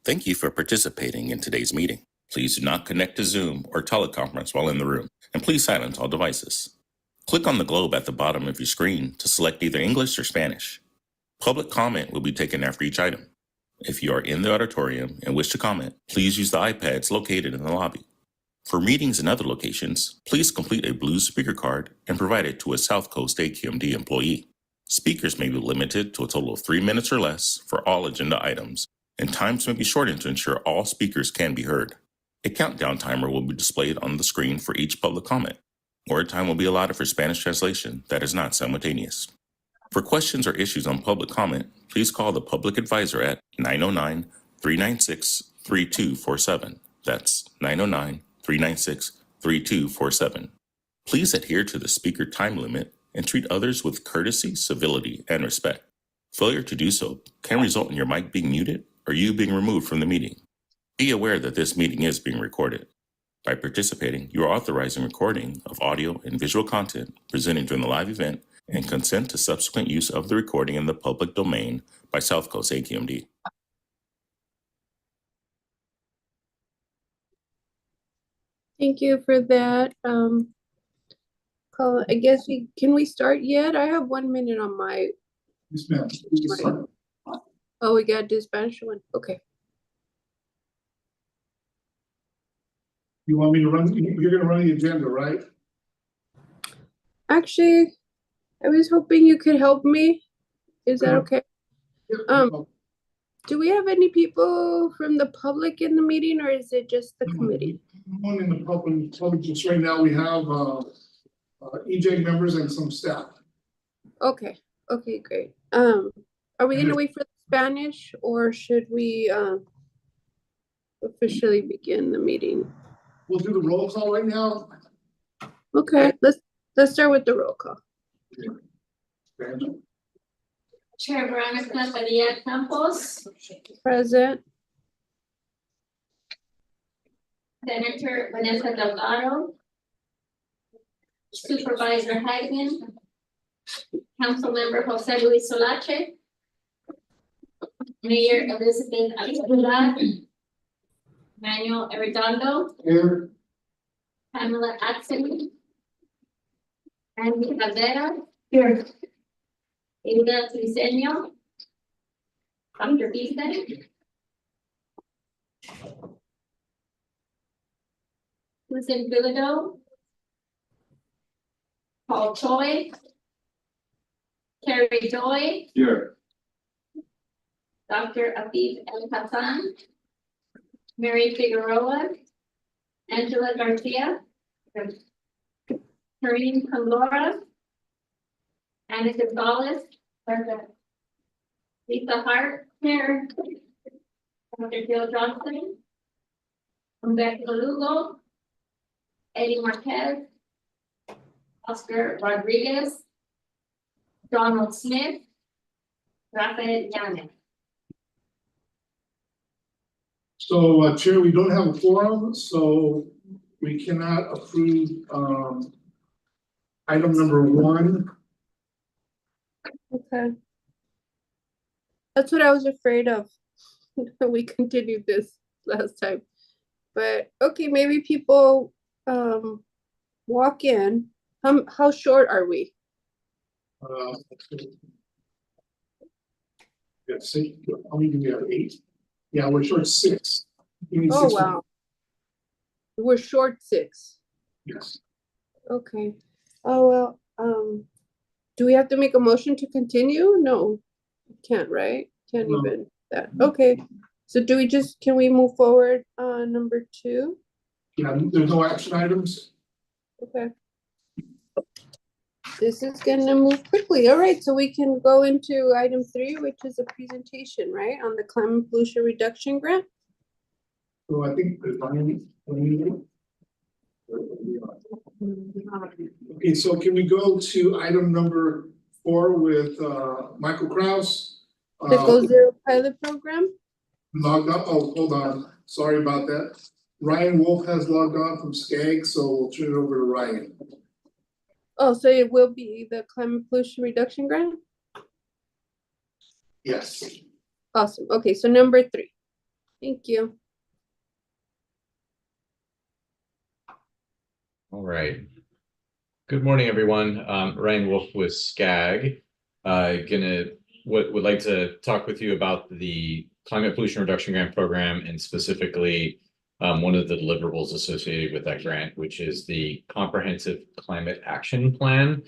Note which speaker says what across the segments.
Speaker 1: Thank you for participating in today's meeting. Please do not connect to Zoom or teleconference while in the room, and please silence all devices. Click on the globe at the bottom of your screen to select either English or Spanish. Public comment will be taken after each item. If you are in the auditorium and wish to comment, please use the iPads located in the lobby. For meetings in other locations, please complete a blue speaker card and provide it to a South Coast AQMD employee. Speakers may be limited to a total of 3 minutes or less for all agenda items, and times may be shortened to ensure all speakers can be heard. A countdown timer will be displayed on the screen for each public comment. Word time will be allotted for Spanish translation that is not simultaneous. For questions or issues on public comment, please call the public advisor at 909-396-3247. That's 909-396-3247. Please adhere to the speaker time limit and treat others with courtesy, civility, and respect. Failure to do so can result in your mic being muted or you being removed from the meeting. Be aware that this meeting is being recorded. By participating, you are authorizing recording of audio and visual content presented during the live event and consent to subsequent use of the recording in the public domain by South Coast AQMD.
Speaker 2: Thank you for that. I guess can we start yet? I have 1 minute on my.
Speaker 3: Yes, ma'am.
Speaker 2: Oh, we got to do Spanish one. Okay.
Speaker 3: You want me to run? You're going to run the agenda, right?
Speaker 2: Actually, I was hoping you could help me. Is that okay? Do we have any people from the public in the meeting, or is it just the committee?
Speaker 3: One in the public. Just right now, we have EJ members and some staff.
Speaker 2: Okay. Okay, great. Are we going to wait for the Spanish, or should we officially begin the meeting?
Speaker 3: We'll do the roll call right now.
Speaker 2: Okay, let's start with the roll call.
Speaker 4: Chair Veronica Maria Campos.
Speaker 2: Present.
Speaker 4: Senator Vanessa Delgado. Supervisor Hagman. Councilmember Jose Luis Solache. Mayor Elizabeth Aguilar. Manuel Arredondo.
Speaker 3: Here.
Speaker 4: Pamela Axel. Andy Caldera. Here. Hilda Triseño. Dr. Ethan. Susan Bilodeau. Paul Choi. Terry Joy.
Speaker 3: Here.
Speaker 4: Dr. Afif El Hassan. Mary Figueroa. Angela Garcia. Karine Pandora. Anna Gonzalez. Lisa Hart. Here. Dr. Jill Johnson. Humberto Lugo. Eddie Marquez. Oscar Rodriguez. Donald Smith. Rafael Yanez.
Speaker 3: So, Chair, we don't have a quorum, so we cannot approve item number 1.
Speaker 2: Okay. That's what I was afraid of. We continued this last time. But okay, maybe people walk in. How short are we?
Speaker 3: Let's see. How many do we have? 8? Yeah, we're short 6.
Speaker 2: Oh, wow. We're short 6.
Speaker 3: Yes.
Speaker 2: Okay. Oh, well, do we have to make a motion to continue? No, can't, right? Can't
Speaker 3: No.
Speaker 2: even that. Okay. So can we move forward on number 2?
Speaker 3: Yeah, there's no action items.
Speaker 2: Okay. This is gonna move quickly. All right, so we can go into item 3, which is a presentation, right, on the climate pollution reduction grant.
Speaker 3: So I think there's okay, so can we go to item number 4 with Michael Kraus?
Speaker 2: The Go Zero pilot program.
Speaker 3: Logged on. Oh, hold on. Sorry about that. Ryan Wolf has logged on from SCAG, so we'll turn it over to Ryan.
Speaker 2: Oh, so it will be the climate pollution reduction grant?
Speaker 3: Yes.
Speaker 2: Awesome. Okay, so number 3. Thank you.
Speaker 5: All right. Good morning, everyone. Ryan Wolf with SCAG. Would like to talk with you about the Climate Pollution Reduction Grant Program, and specifically one of the deliverables associated with that grant, which is the Comprehensive Climate Action Plan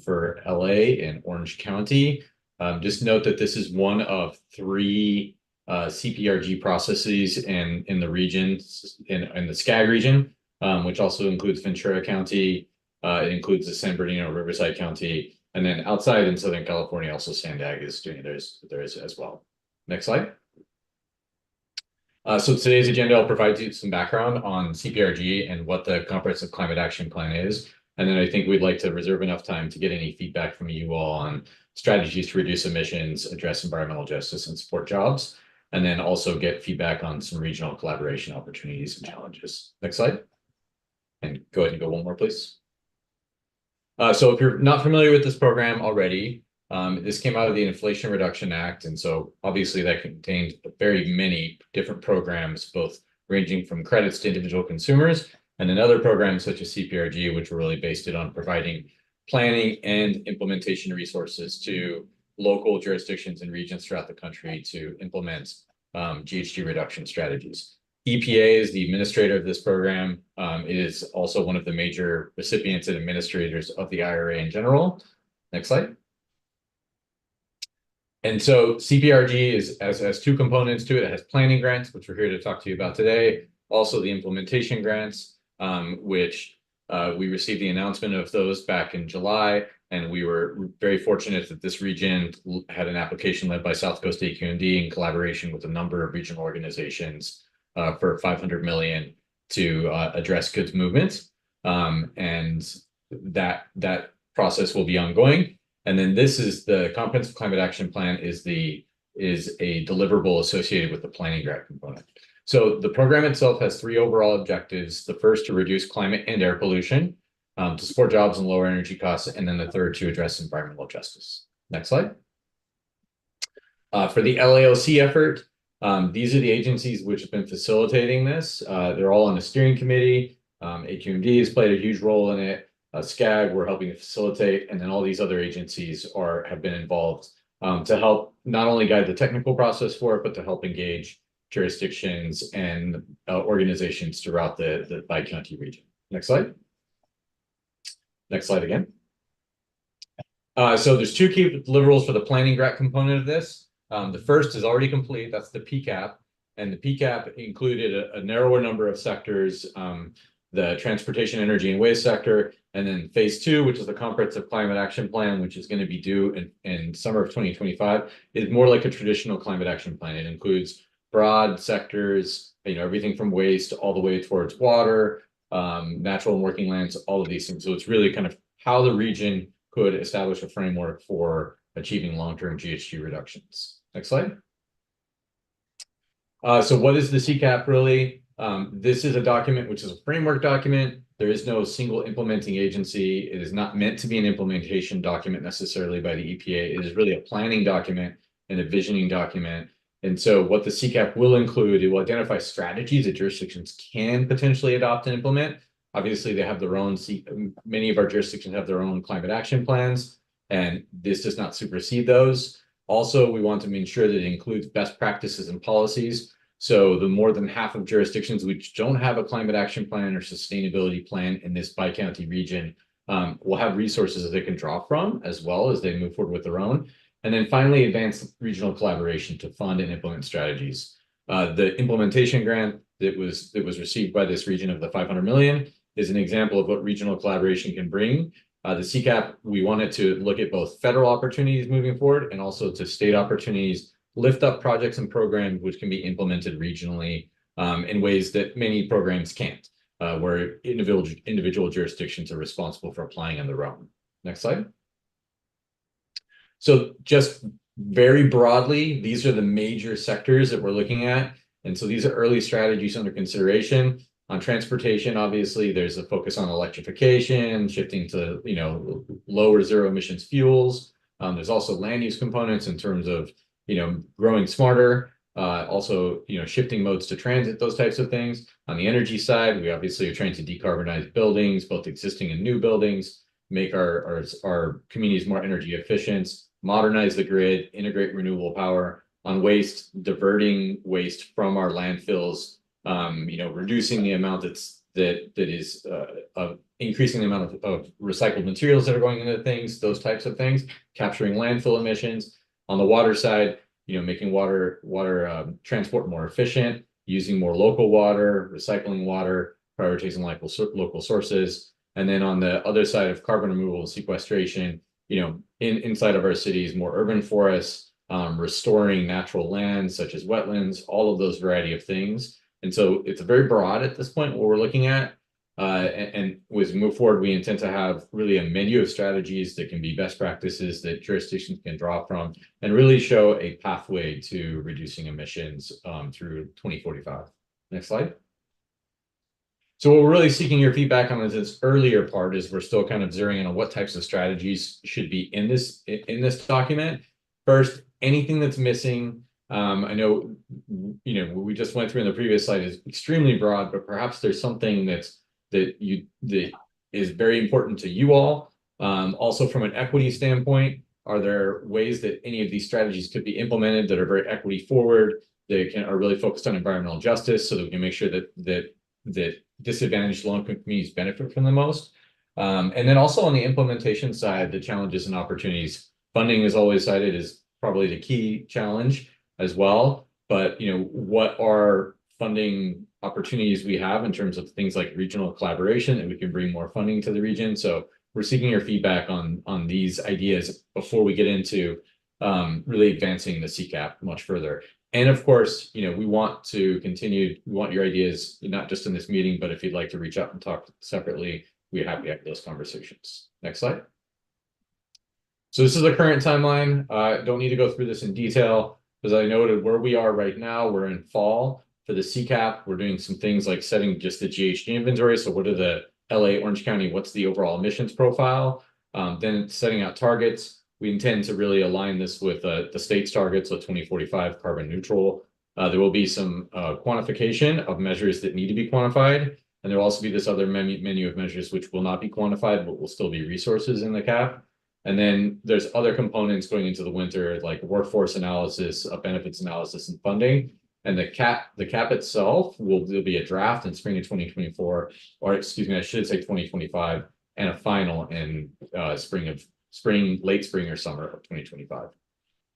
Speaker 5: for LA and Orange County. Just note that this is one of 3 CPRG processes in the region, in the SCAG region, which also includes Ventura County. It includes the San Bernardino, Riverside County, and then outside in Southern California, also Sandag is doing theirs as well. Next slide. So today's agenda, I'll provide you some background on CPRG and what the Comprehensive Climate Action Plan is. And then I think we'd like to reserve enough time to get any feedback from you all on strategies to reduce emissions, address environmental justice, and support jobs. And then also get feedback on some regional collaboration opportunities and challenges. Next slide. And go ahead and go one more, please. So if you're not familiar with this program already, this came out of the Inflation Reduction Act. And so obviously that contained very many different programs, both ranging from credits to individual consumers, and then other programs such as CPRG, which were really based on providing planning and implementation resources to local jurisdictions and regions throughout the country to implement GHG reduction strategies. EPA is the administrator of this program. It is also one of the major recipients and administrators of the IRA in general. Next slide. And so CPRG has 2 components to it. It has planning grants, which we're here to talk to you about today. Also the implementation grants, which we received the announcement of those back in July. And we were very fortunate that this region had an application led by South Coast AQMD in collaboration with a number of regional organizations for $500 million to address goods movement, and that process will be ongoing. And then this is the Comprehensive Climate Action Plan is a deliverable associated with the planning grant component. So the program itself has 3 overall objectives. The first, to reduce climate and air pollution, to support jobs and lower energy costs, and then the third, to address environmental justice. Next slide. For the LAOC effort, these are the agencies which have been facilitating this. They're all on a steering committee. AQMD has played a huge role in it. SCAG, we're helping to facilitate, and then all these other agencies have been involved to help not only guide the technical process for it, but to help engage jurisdictions and organizations throughout the Bi-County region. Next slide. Next slide again. So there's 2 key deliverables for the planning grant component of this. The first is already complete. That's the PCAP. And the PCAP included a narrower number of sectors, the transportation, energy, and waste sector. And then phase 2, which is the Comprehensive Climate Action Plan, which is going to be due in summer of 2025, is more like a traditional climate action plan. It includes broad sectors, everything from waste all the way towards water, natural and working lands, all of these things. So it's really kind of how the region could establish a framework for achieving long-term GHG reductions. Next slide. So what is the CCAP really? This is a document which is a framework document. There is no single implementing agency. It is not meant to be an implementation document necessarily by the EPA. It is really a planning document and a visioning document. And so what the CCAP will include, it will identify strategies that jurisdictions can potentially adopt and implement. Obviously, they have their own, many of our jurisdictions have their own climate action plans, and this does not supersede those. Also, we want to ensure that it includes best practices and policies. So the more than half of jurisdictions which don't have a climate action plan or sustainability plan in this Bi-County region will have resources that they can draw from as well as they move forward with their own. And then finally, advance regional collaboration to fund and implement strategies. The implementation grant that was received by this region of the $500 million is an example of what regional collaboration can bring. The CCAP, we wanted to look at both federal opportunities moving forward and also to state opportunities, lift up projects and programs which can be implemented regionally in ways that many programs can't, where individual jurisdictions are responsible for applying on their own. Next slide. So just very broadly, these are the major sectors that we're looking at. And so these are early strategies under consideration. On transportation, obviously, there's a focus on electrification, shifting to lower zero emissions fuels. There's also land use components in terms of growing smarter. Also, shifting modes to transit, those types of things. On the energy side, we obviously are trying to decarbonize buildings, both existing and new buildings, make our communities more energy efficient, modernize the grid, integrate renewable power. On waste, diverting waste from our landfills, reducing the amount increasing the amount of recycled materials that are going into things, those types of things, capturing landfill emissions. On the water side, making water transport more efficient, using more local water, recycling water, prioritizing local sources. And then on the other side of carbon removal and sequestration, inside of our cities, more urban forests, restoring natural lands such as wetlands, all of those variety of things. And so it's very broad at this point, what we're looking at. And as we move forward, we intend to have really a menu of strategies that can be best practices that jurisdictions can draw from and really show a pathway to reducing emissions through 2045. Next slide. So what we're really seeking your feedback on this earlier part is we're still kind of zeroing in on what types of strategies should be in this document. First, anything that's missing. I know, what we just went through in the previous slide is extremely broad, but perhaps there's something that is very important to you all. Also, from an equity standpoint, are there ways that any of these strategies could be implemented that are very equity forward, that are really focused on environmental justice, so that we can make sure that disadvantaged low-income communities benefit from the most. And then also on the implementation side, the challenges and opportunities. Funding is always cited as probably the key challenge as well. But what are funding opportunities we have in terms of things like regional collaboration, and we can bring more funding to the region. So we're seeking your feedback on these ideas before we get into really advancing the CCAP much further. And of course, we want your ideas, not just in this meeting, but if you'd like to reach out and talk separately, we're happy to have those conversations. Next slide. So this is the current timeline. Don't need to go through this in detail, as I noted where we are right now. We're in fall. For the CCAP, we're doing some things like setting just the GHG inventory. So what are the LA, Orange County, what's the overall emissions profile? Then setting out targets. We intend to really align this with the state's targets, so 2045 carbon neutral. There will be some quantification of measures that need to be quantified. And there will also be this other menu of measures which will not be quantified, but will still be resources in the CAP. And then there's other components going into the winter, like workforce analysis, benefits analysis, and funding. And the cap itself will be a draft in spring of 2024, or excuse me, I should say 2025, and a final in late spring or summer of 2025.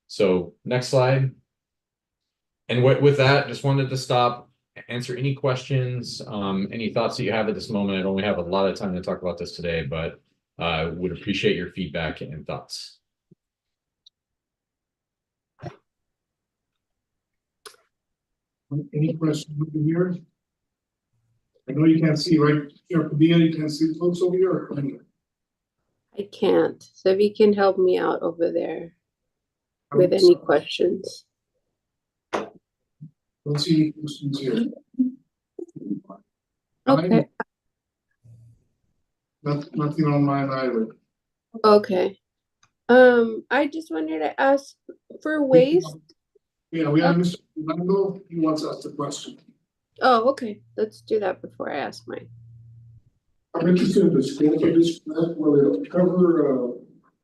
Speaker 5: So next slide. And with that, just wanted to stop, answer any questions, any thoughts that you have at this moment. I don't have a lot of time to talk about this today, but would appreciate your feedback and thoughts.
Speaker 3: Any questions over here? I know you can't see, right? You can't see the folks over here.
Speaker 2: I can't. So if you can help me out over there with any questions.
Speaker 3: Don't see any questions here.
Speaker 2: Okay.
Speaker 3: Nothing on mine either.
Speaker 2: Okay. I just wanted to ask for waste.
Speaker 3: Yeah, we have Mr. Fernando. He wants to ask the question.
Speaker 2: Oh, okay. Let's do that before I ask mine.
Speaker 3: I'm interested in the scope of this grant. Will it cover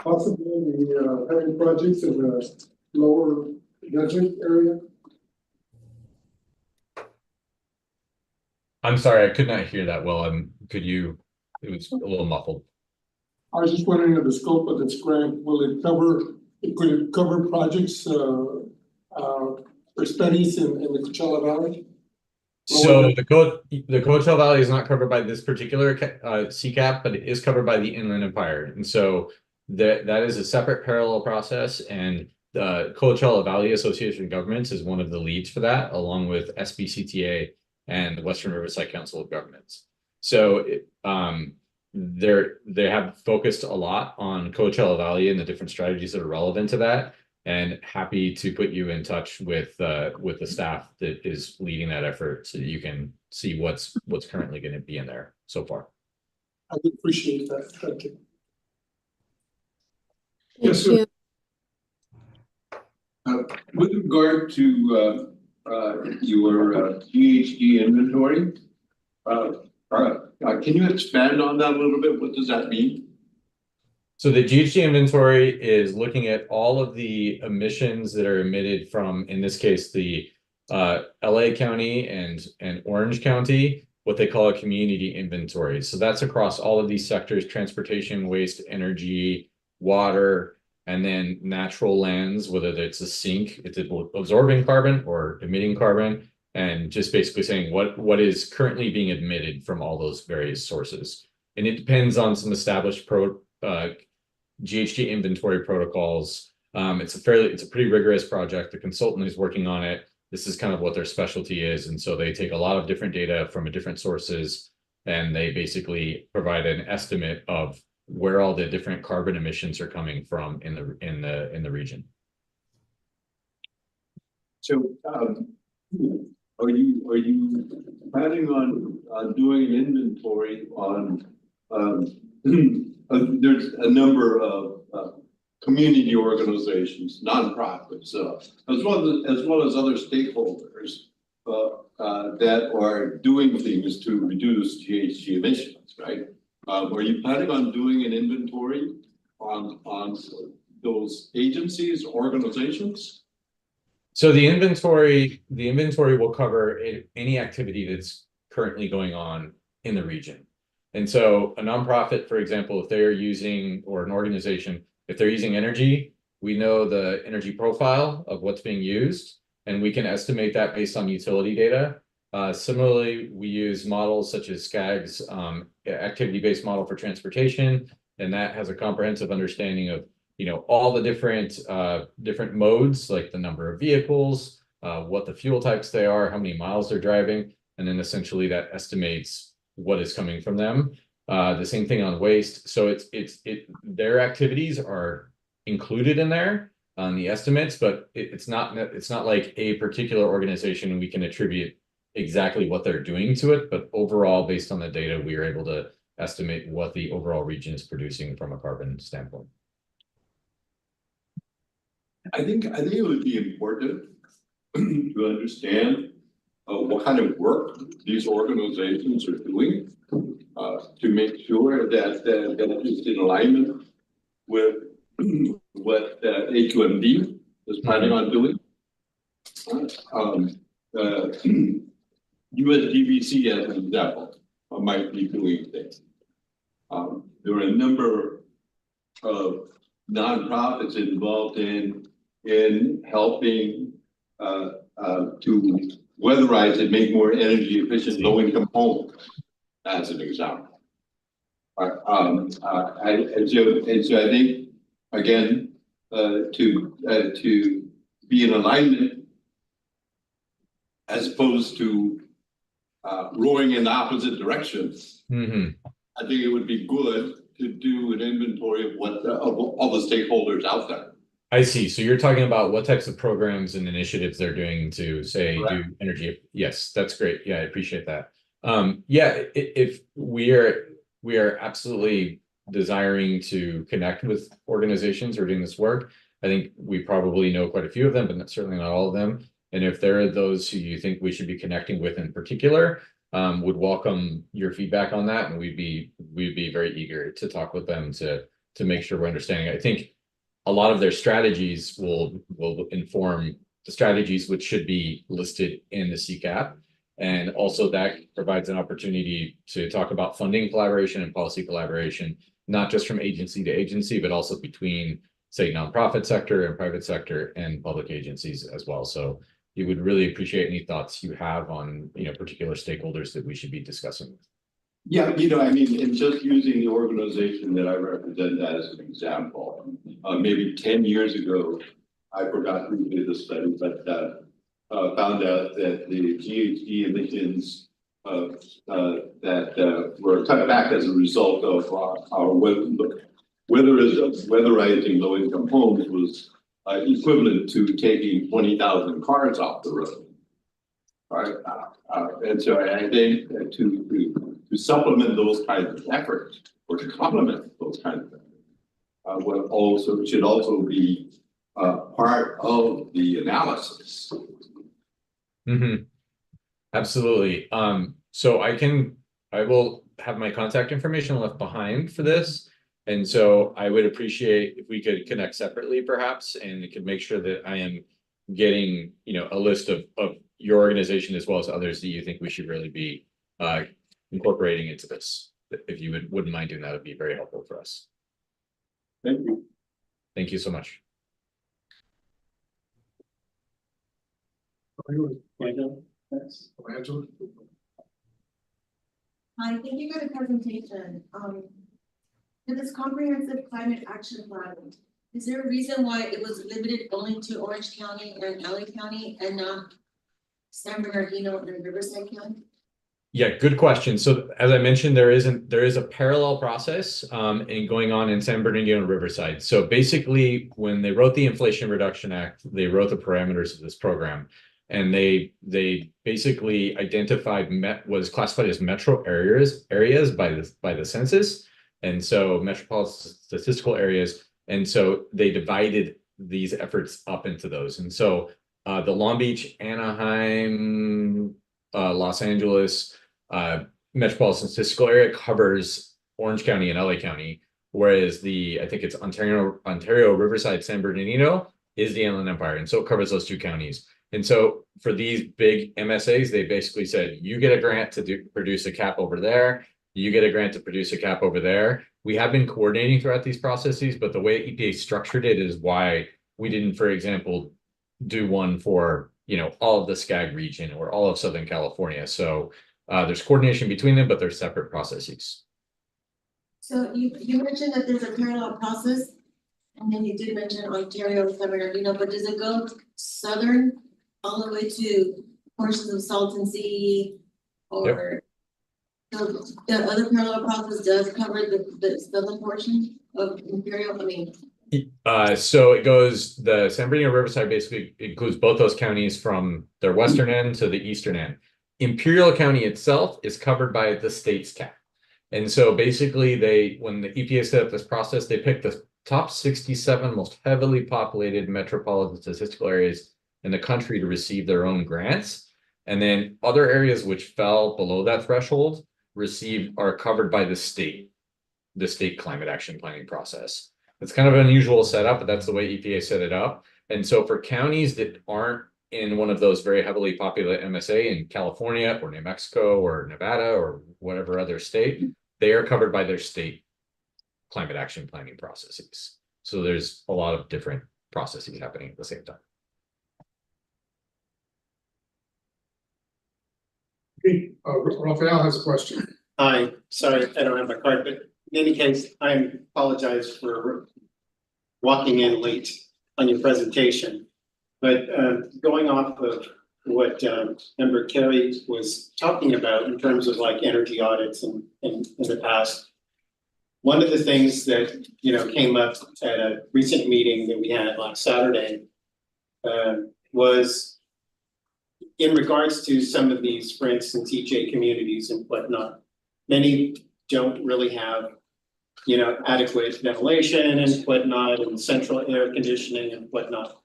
Speaker 3: possibly having projects in the lower desert area?
Speaker 5: I'm sorry, I could not hear that well. It was a little muffled.
Speaker 3: I was just wondering if the scope of this grant, could it cover projects or studies in the Coachella Valley?
Speaker 5: So the Coachella Valley is not covered by this particular CCAP, but it is covered by the Inland Empire. And so that is a separate parallel process. And the Coachella Valley Association of Governments is one of the leads for that, along with SBCTA and the Western Riverside Council of Governments. So they have focused a lot on Coachella Valley and the different strategies that are relevant to that. And happy to put you in touch with the staff that is leading that effort, so that you can see what's currently going to be in there so far.
Speaker 3: I would appreciate that. Thank you.
Speaker 2: Thank you.
Speaker 6: With regard to your GHG inventory. Can you expand on that a little bit? What does that mean?
Speaker 5: So the GHG inventory is looking at all of the emissions that are emitted from, in this case, the LA County and Orange County, what they call a community inventory. So that's across all of these sectors: transportation, waste, energy, water, and then natural lands, whether it's a sink, it's absorbing carbon or emitting carbon, and just basically saying what is currently being emitted from all those various sources. And it depends on some established GHG inventory protocols. It's a pretty rigorous project. The consultant is working on it. This is kind of what their specialty is. And so they take a lot of different data from different sources, and they basically provide an estimate of where all the different carbon emissions are coming from in the region.
Speaker 6: So, are you planning on doing an inventory on? There's a number of community organizations, nonprofits, as well as other stakeholders that are doing things to reduce GHG emissions, right? Are you planning on doing an inventory on those agencies, organizations?
Speaker 5: So the inventory will cover any activity that's currently going on in the region. And so a nonprofit, for example, if they're using, or an organization, if they're using energy, we know the energy profile of what's being used, and we can estimate that based on utility data. Similarly, we use models such as SCAG's activity-based model for transportation, and that has a comprehensive understanding of all the different modes, like the number of vehicles, what the fuel types they are, how many miles they're driving, and then essentially that estimates what is coming from them. The same thing on waste. So their activities are included in there on the estimates, but it's not like a particular organization and we can attribute exactly what they're doing to it. But overall, based on the data, we are able to estimate what the overall region is producing from a carbon standpoint.
Speaker 6: I think it would be important to understand what kind of work these organizations are doing to make sure that it's in alignment with what AQMD is planning on doing. USDBC, as an example, might be doing things. There are a number of nonprofits involved in helping to weatherize and make more energy efficient low-income homes, as an example. And so I think, again, to be in alignment as opposed to rowing in the opposite directions.
Speaker 5: Mm-hmm.
Speaker 6: I think it would be good to do an inventory of of all the stakeholders out there.
Speaker 5: I see. So you're talking about what types of programs and initiatives they're doing to say do energy. Yes, that's great. Yeah, I appreciate that. Yeah, if we are absolutely desiring to connect with organizations who are doing this work. I think we probably know quite a few of them, but certainly not all of them. And if there are those who you think we should be connecting with in particular, would welcome your feedback on that, and we'd be very eager to talk with them to make sure we're understanding. I think a lot of their strategies will inform the strategies which should be listed in the CCAP. And also that provides an opportunity to talk about funding collaboration and policy collaboration, not just from agency to agency, but also between, say, nonprofit sector and private sector and public agencies as well. So we would really appreciate any thoughts you have on particular stakeholders that we should be discussing with.
Speaker 6: Yeah, I mean, in just using the organization that I represent as an example, maybe 10 years ago, I forgot who did the study, but found out that the GHG emissions that were cut back as a result of our weatherizing low-income homes was equivalent to taking 20,000 cars off the road. All right, and so I think to supplement those kinds of efforts, or to complement those kinds of efforts, should also be part of the analysis.
Speaker 5: Mm-hmm. Absolutely. So I will have my contact information left behind for this. And so I would appreciate if we could connect separately perhaps, and it could make sure that I am getting, a list of your organization as well as others that you think we should really be incorporating into this. If you wouldn't mind doing that, would be very helpful for us.
Speaker 6: Thank you.
Speaker 5: Thank you so much.
Speaker 3: Angela?
Speaker 7: Hi, thank you for the presentation. For this comprehensive climate action plan, is there a reason why it was limited only to Orange County and LA County and not San Bernardino and Riverside County?
Speaker 5: Yeah, good question. So as I mentioned, there is a parallel process in going on in San Bernardino and Riverside. So basically, when they wrote the Inflation Reduction Act, they wrote the parameters of this program, and they basically identified was classified as metro areas by the census, and so metropolitan statistical areas, and so they divided these efforts up into those, and so the Long Beach, Anaheim, Los Angeles metropolitan statistical area covers Orange County and LA County, whereas I think it's Ontario, Riverside, San Bernardino is the Inland Empire, and so it covers those two counties. And so for these big MSAs, they basically said, you get a grant to produce a cap over there, you get a grant to produce a cap over there. We have been coordinating throughout these processes, but the way EPA structured it is why we didn't, for example, do one for all of the SCAG region or all of Southern California. So there's coordination between them, but they're separate processes.
Speaker 7: So you mentioned that there's a parallel process, and then you did mention Ontario, San Bernardino, but does it go southern all the way to portions of Salton Sea, or so the other parallel process does cover the southern portion of Imperial? I mean,
Speaker 5: so it goes, the San Bernardino Riverside basically includes both those counties from their western end to the eastern end. Imperial County itself is covered by the state's cap. And so basically when the EPA set up this process, they picked the top 67 most heavily populated metropolitan statistical areas in the country to receive their own grants. And then other areas which fell below that threshold are covered by the state climate action planning process. It's kind of an unusual setup, but that's the way EPA set it up. And so for counties that aren't in one of those very heavily populated MSA in California or New Mexico or Nevada or whatever other state, they are covered by their state climate action planning processes. So there's a lot of different processes happening at the same time.
Speaker 3: Okay, Rafael has a question.
Speaker 8: Hi, sorry, I don't have my card, but in any case, I apologize for walking in late on your presentation. But going off of what Member Kerry was talking about in terms of like energy audits in the past, one of the things that came up at a recent meeting that we had last Saturday was in regards to some of these, for instance, EJ communities and whatnot. Many don't really have adequate ventilation and whatnot, and central air conditioning and whatnot.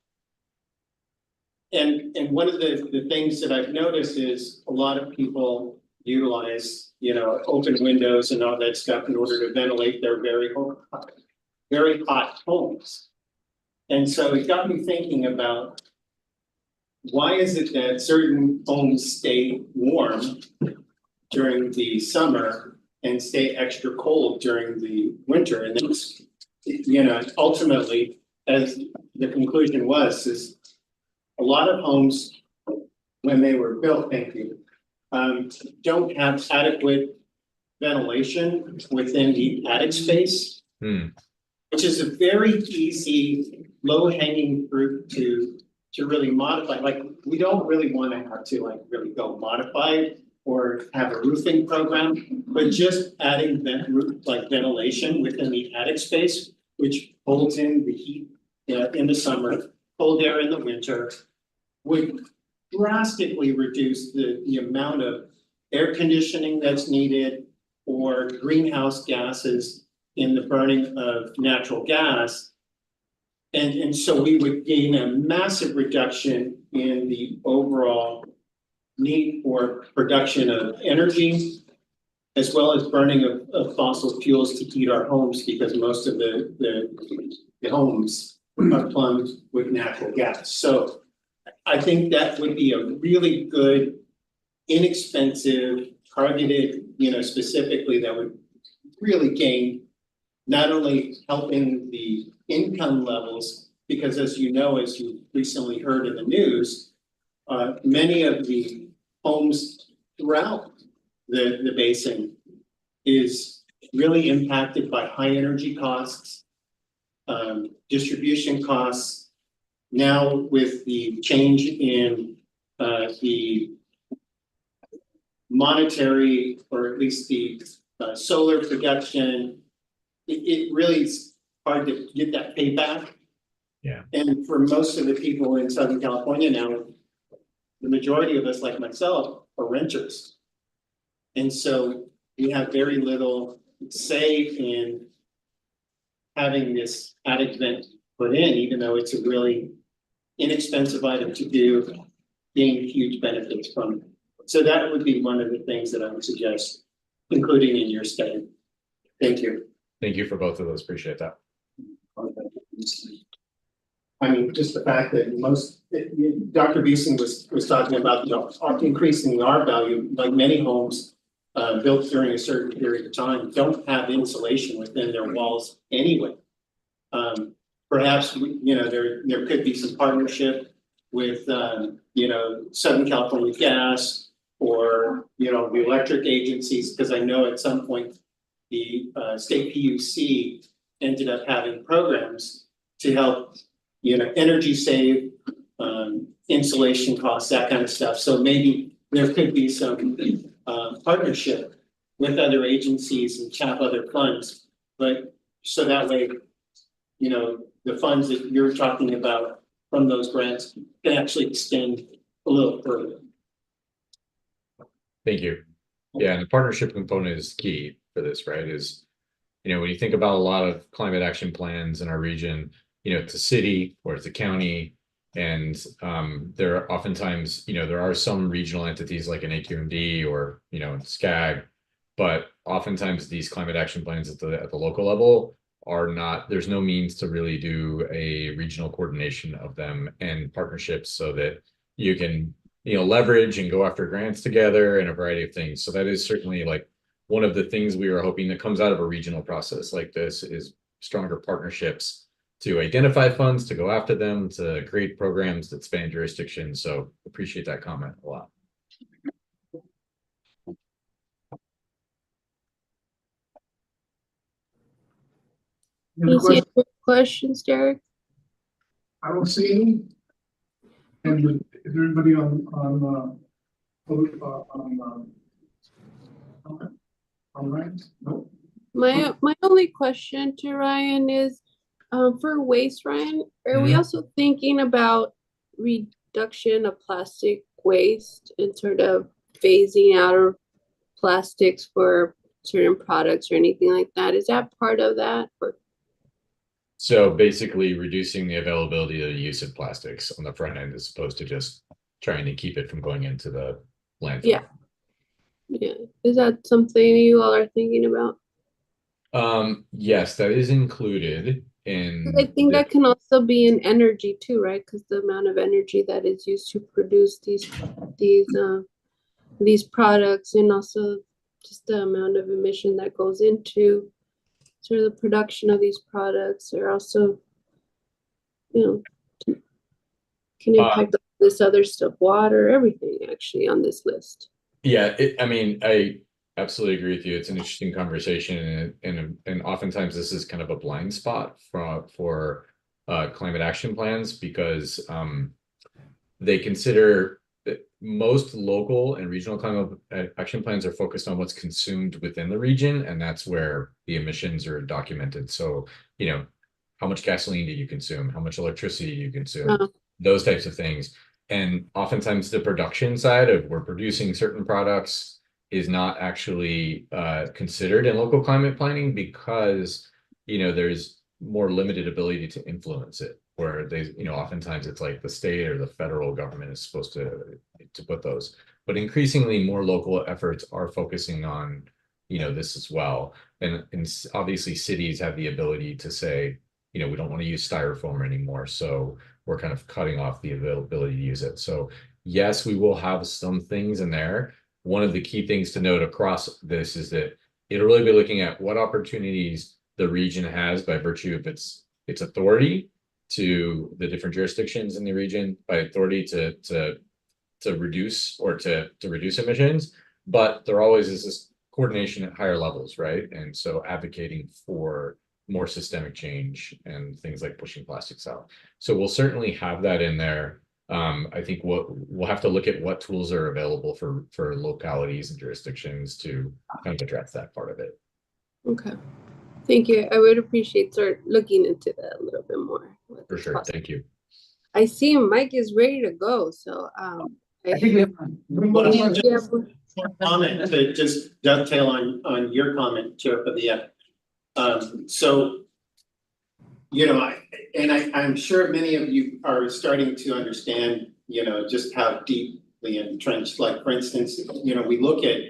Speaker 8: And one of the things that I've noticed is a lot of people utilize, open windows and all that stuff in order to ventilate their very hot homes. And so it got me thinking about, why is it that certain homes stay warm during the summer and stay extra cold during the winter? And then, ultimately, as the conclusion is a lot of homes, when they were built, don't have adequate ventilation within the attic space, which is a very easy, low-hanging fruit to really modify. Like, we don't really want to have to really go modify it or have a roofing program, but just adding ventilation within the attic space, which holds in the heat in the summer, cold air in the winter, would drastically reduce the amount of air conditioning that's needed or greenhouse gases in the burning of natural gas. And so we would gain a massive reduction in the overall need for production of energy, as well as burning of fossil fuels to heat our homes, because most of the homes are plumbed with natural gas. So I think that would be a really good, inexpensive, targeted, specifically that would really gain not only helping the income levels, because as you know, as you recently heard in the news, many of the homes throughout the basin is really impacted by high energy costs, distribution costs. Now with the change in the monetary, or at least the solar production, it really is hard to get that payback.
Speaker 5: Yeah.
Speaker 8: And for most of the people in Southern California now, the majority of us, like myself, are renters. And so we have very little say in having this attic vent put in, even though it's a really inexpensive item to do, gain huge benefits from it. So that would be one of the things that I would suggest including in your study. Thank you.
Speaker 5: Thank you for both of those. Appreciate that.
Speaker 8: I mean, just the fact that Dr. Beeson was talking about, increasing the R value, like many homes built during a certain period of time don't have insulation within their walls anyway. Perhaps, there could be some partnership with, Southern California Gas or, the electric agencies, because I know at some point the state PUC ended up having programs to help, energy save, insulation costs, that kind of stuff. So maybe there could be some partnership with other agencies and tap other funds, but so that way, the funds that you're talking about from those grants can actually extend a little further.
Speaker 5: Thank you. Yeah, and the partnership component is key for this, right? Is, when you think about a lot of climate action plans in our region, it's a city or it's a county, and there are oftentimes, there are some regional entities like an AQMD or, SCAG, but oftentimes these climate action plans at the local level are not, there's no means to really do a regional coordination of them and partnerships so that you can, leverage and go after grants together and a variety of things. So that is certainly like one of the things we were hoping that comes out of a regional process like this is stronger partnerships to identify funds, to go after them, to create programs that span jurisdictions. So appreciate that comment a lot.
Speaker 3: Any
Speaker 2: You see
Speaker 3: questions?
Speaker 2: any questions, Derek?
Speaker 3: I don't see any. And is there anybody on online? Nope.
Speaker 2: My only question to Ryan is, for waste, Ryan, are we also thinking about reduction of plastic waste and sort of phasing out of plastics for certain products or anything like that? Is that part of that? Or
Speaker 5: So basically reducing the availability of the use of plastics on the front end as opposed to just trying to keep it from going into the landfill.
Speaker 2: yeah, is that something you all are thinking about?
Speaker 5: Yes, that is included in.
Speaker 2: 'Cause I think that can also be in energy too, right? Because the amount of energy that is used to produce these products, and also just the amount of emission that goes into sort of the production of these products are also, can impact this other stuff, water, everything actually on this list.
Speaker 5: Yeah, I mean, I absolutely agree with you. It's an interesting conversation, and oftentimes this is kind of a blind spot for climate action plans because they consider that most local and regional climate action plans are focused on what's consumed within the region, and that's where the emissions are documented. So, how much gasoline do you consume? How much electricity do you consume? Those types of things. And oftentimes the production side of we're producing certain products is not actually considered in local climate planning because, there's more limited ability to influence it, where they, oftentimes it's like the state or the federal government is supposed to put those. But but increasingly more local efforts are focusing on, this as well. And obviously cities have the ability to say, we don't want to use styrofoam anymore. So we're kind of cutting off the availability to use it. So yes, we will have some things in there. One of the key things to note across this is that it'll really be looking at what opportunities the region has by virtue of its authority to the different jurisdictions in the region, by authority to reduce or to reduce emissions, but there always is this coordination at higher levels, right? And so advocating for more systemic change and things like pushing plastics out. So we'll certainly have that in there. I think we'll have to look at what tools are available for localities and jurisdictions to kind of address that part of it.
Speaker 2: Okay. Thank you. I would appreciate looking into that a little bit more.
Speaker 5: For sure. Thank you.
Speaker 2: I see Mike is ready to go. So
Speaker 3: I think we have.
Speaker 8: One comment to just dovetail on your comment, Chair Padilla. So, I'm sure many of you are starting to understand, just how deeply entrenched, like, for instance, we look at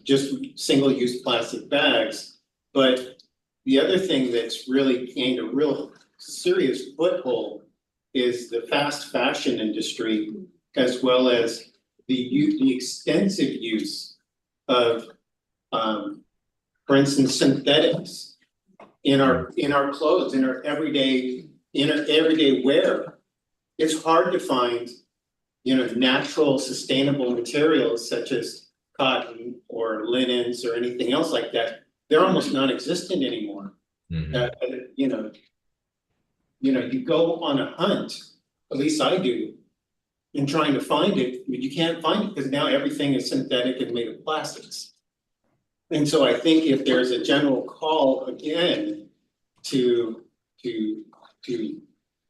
Speaker 8: just single-use plastic bags, but the other thing that's really gained a real serious foothold is the fast fashion industry, as well as the extensive use of, for instance, synthetics in our clothes, in our everyday wear. It's hard to find, natural, sustainable materials such as cotton or linens or anything else like that. They're almost non-existent anymore.
Speaker 5: Mm-hmm.
Speaker 8: You go on a hunt, at least I do, in trying to find it, but you can't find it because now everything is synthetic and made of plastics. And so I think if there's a general call again to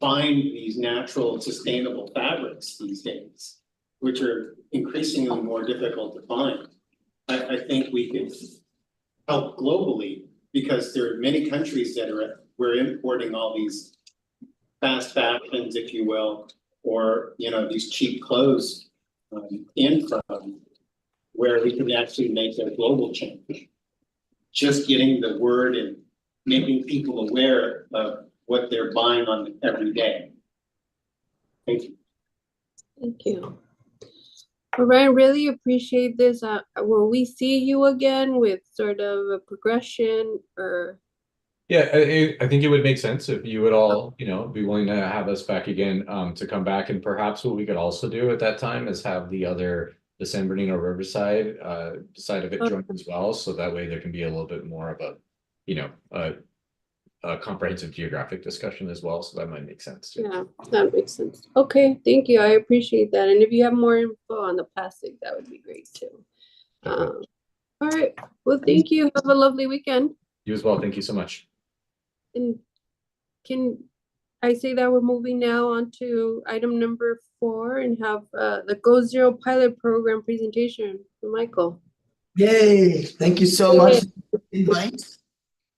Speaker 8: find these natural sustainable fabrics these days, which are increasingly more difficult to find, I think we could help globally, because there are many countries that we're importing all these fast fashions, if you will, or these cheap clothes in from, where we can actually make a global change. Just getting the word and making people aware of what they're buying on every day. Thank you.
Speaker 2: Thank you. All right, really appreciate this. Will we see you again with sort of a progression or?
Speaker 5: Yeah, I think it would make sense if you would all, be willing to have us back again, to come back. And perhaps what we could also do at that time is have the San Bernardino Riverside side of it join as well. So that way there can be a little bit more of a comprehensive geographic discussion as well. So that might make sense too.
Speaker 2: Yeah, that makes sense. Okay, thank you. I appreciate that. And if you have more info on the plastic, that would be great too. All right. Well, thank you. Have a lovely weekend.
Speaker 5: You as well. Thank you so much.
Speaker 2: And can I say that we're moving now on to item number 4 and have the Go Zero pilot program presentation from Michael.
Speaker 9: Yay! Thank you so much for the invite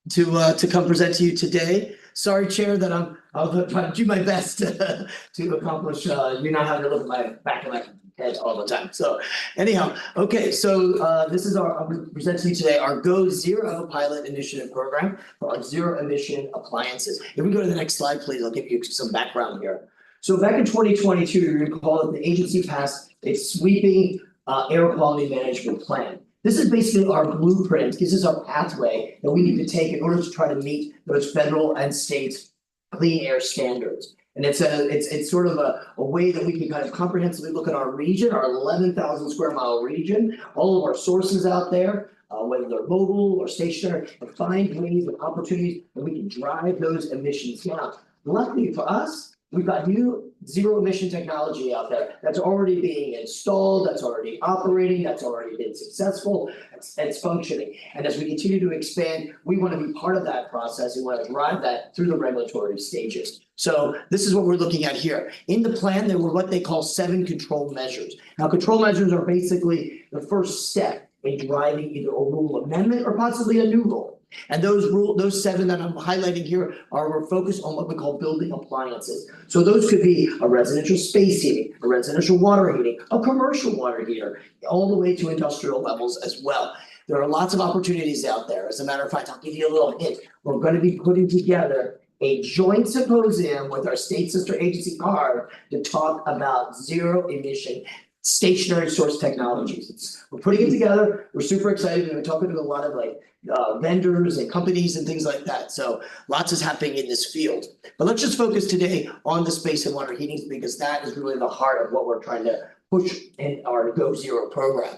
Speaker 9: to come present to you today. Sorry, Chair, that I'll try to do my best to accomplish. You not having to look at my back of my head all the time. So anyhow, okay. So this is I'm presenting today our Go Zero pilot initiative program for our zero emission appliances. If we go to the next slide, please, I'll give you some background here. So back in 2022, you recall that the agency passed a sweeping air quality management plan. This is basically our blueprint. This is our pathway that we need to take in order to try to meet those federal and state clean air standards. And it's sort of a way that we can kind of comprehensively look at our region, our 11,000 square mile region, all of our sources out there, whether they're mobile or stationary, and find ways and opportunities that we can drive those emissions down. Luckily for us, we've got new zero emission technology out there that's already being installed, that's already operating, that's already been successful, it's functioning. And as we continue to expand, we want to be part of that process. We want to drive that through the regulatory stages. So this is what we're looking at here. In the plan, there were what they call 7 control measures. Now, control measures are basically the first step in driving either a rule amendment or possibly a new rule. And those 7 that I'm highlighting here we're focused on what we call building appliances. So those could be a residential space heating, a residential water heating, a commercial water heater, all the way to industrial levels as well. There are lots of opportunities out there. As a matter of fact, I'll give you a little hint. We're going to be putting together a joint symposium with our state sister agency CARB to talk about zero emission stationary source technologies. We're putting it together. We're super excited. We're talking to a lot of vendors and companies and things like that. So lots is happening in this field. But let's just focus today on the space and water heating, because that is really the heart of what we're trying to push in our Go Zero program.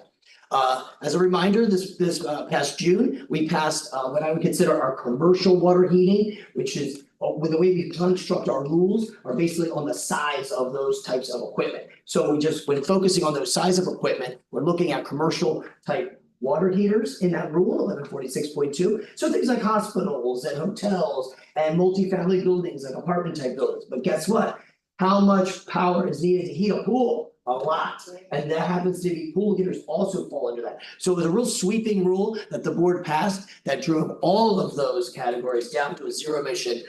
Speaker 9: As a reminder, this past June, we passed what I would consider our commercial water heating, which is with the way we construct our rules are basically on the size of those types of equipment. So when focusing on those size of equipment, we're looking at commercial type water heaters in that rule, 1146.2. So things like hospitals and hotels and multifamily buildings, like apartment type buildings. But guess what? How much power is needed to heat a pool? A lot. And that happens to be pool heaters also fall under that. So it was a real sweeping rule that the board passed that drove all of those categories down to a zero emission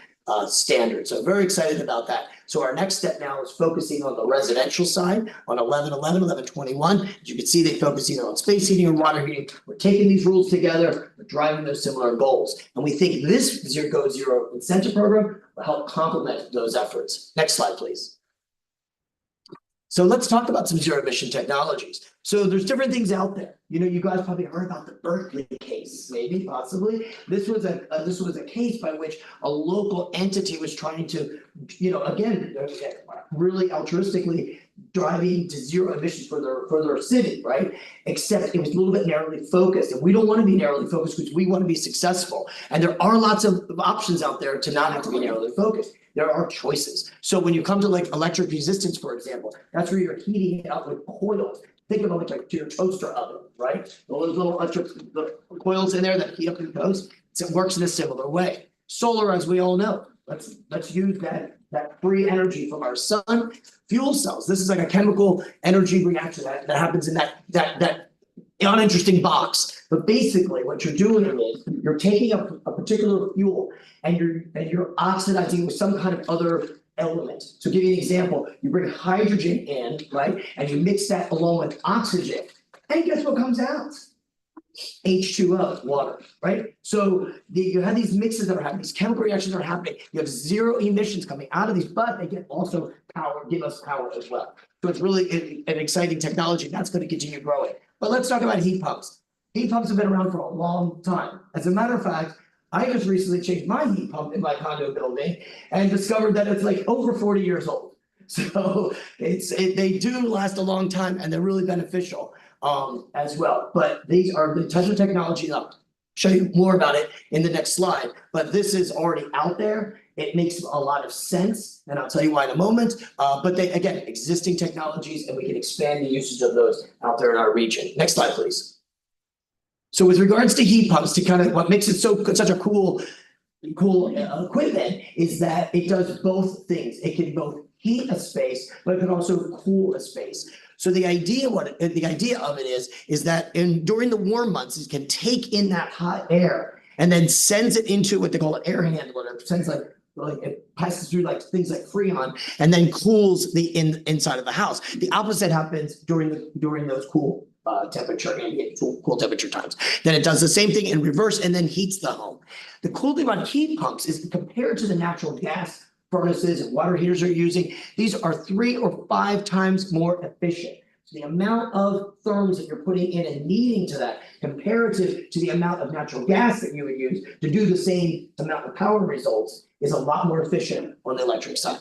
Speaker 9: standard. So very excited about that. So our next step now is focusing on the residential side on 1111, 1121. As you can see, they focus either on space heating or water heating. We're taking these rules together, we're driving those similar goals. And we think this Go Zero incentive program will help complement those efforts. Next slide, please. So let's talk about some zero emission technologies. So there's different things out there. You guys probably heard about the Berkeley case, maybe, possibly. This was a case by which a local entity was trying to, again, really altruistically driving to zero emissions for their city, right? Except it was a little bit narrowly focused, and we don't want to be narrowly focused because we want to be successful. And there are lots of options out there to not have to be narrowly focused. There are choices. So when you come to electric resistance, for example, that's where you're heating it up with coils. Think of it like to your toaster oven, right? Those little electric coils in there that heat up your toast. So it works in a similar way. Solar, as we all know, let's use that free energy from our sun. Fuel cells. This is like a chemical energy reaction that happens in that uninteresting box. But basically what you're doing is you're taking a particular fuel and you're oxidizing it with some kind of other element. So give you an example, you bring hydrogen in, right? And you mix that along with oxygen. And guess what comes out? H2O, water, right? So you have these mixes that are happening, these chemical reactions are happening. You have zero emissions coming out of these, but they can also give us power as well. So it's really an exciting technology that's going to continue growing. But let's talk about heat pumps. Heat pumps have been around for a long time. As a matter of fact, I just recently changed my heat pump in my condo building and discovered that it's like over 40 years old. So they do last a long time and they're really beneficial as well. But these are the types of technology, and I'll show you more about it in the next slide. But this is already out there. It makes a lot of sense, and I'll tell you why in a moment. But they, again, existing technologies, and we can expand the usage of those out there in our region. Next slide, please. So with regards to heat pumps, to kind of what makes it such a cool equipment is that it does both things. It can both heat a space, but it can also cool a space. So the idea of it is that during the warm months, it can take in that hot air and then sends it into what they call an air handler. It sends like it passes through things like Freon and then cools the inside of the house. The opposite happens during those cool temperature times. Then it does the same thing in reverse and then heats the home. The cool thing about heat pumps is compared to the natural gas furnaces and water heaters are using, these are 3 or 5 times more efficient. So the amount of therms that you're putting in and needing to that comparative to the amount of natural gas that you would use to do the same amount of power results is a lot more efficient on the electric side.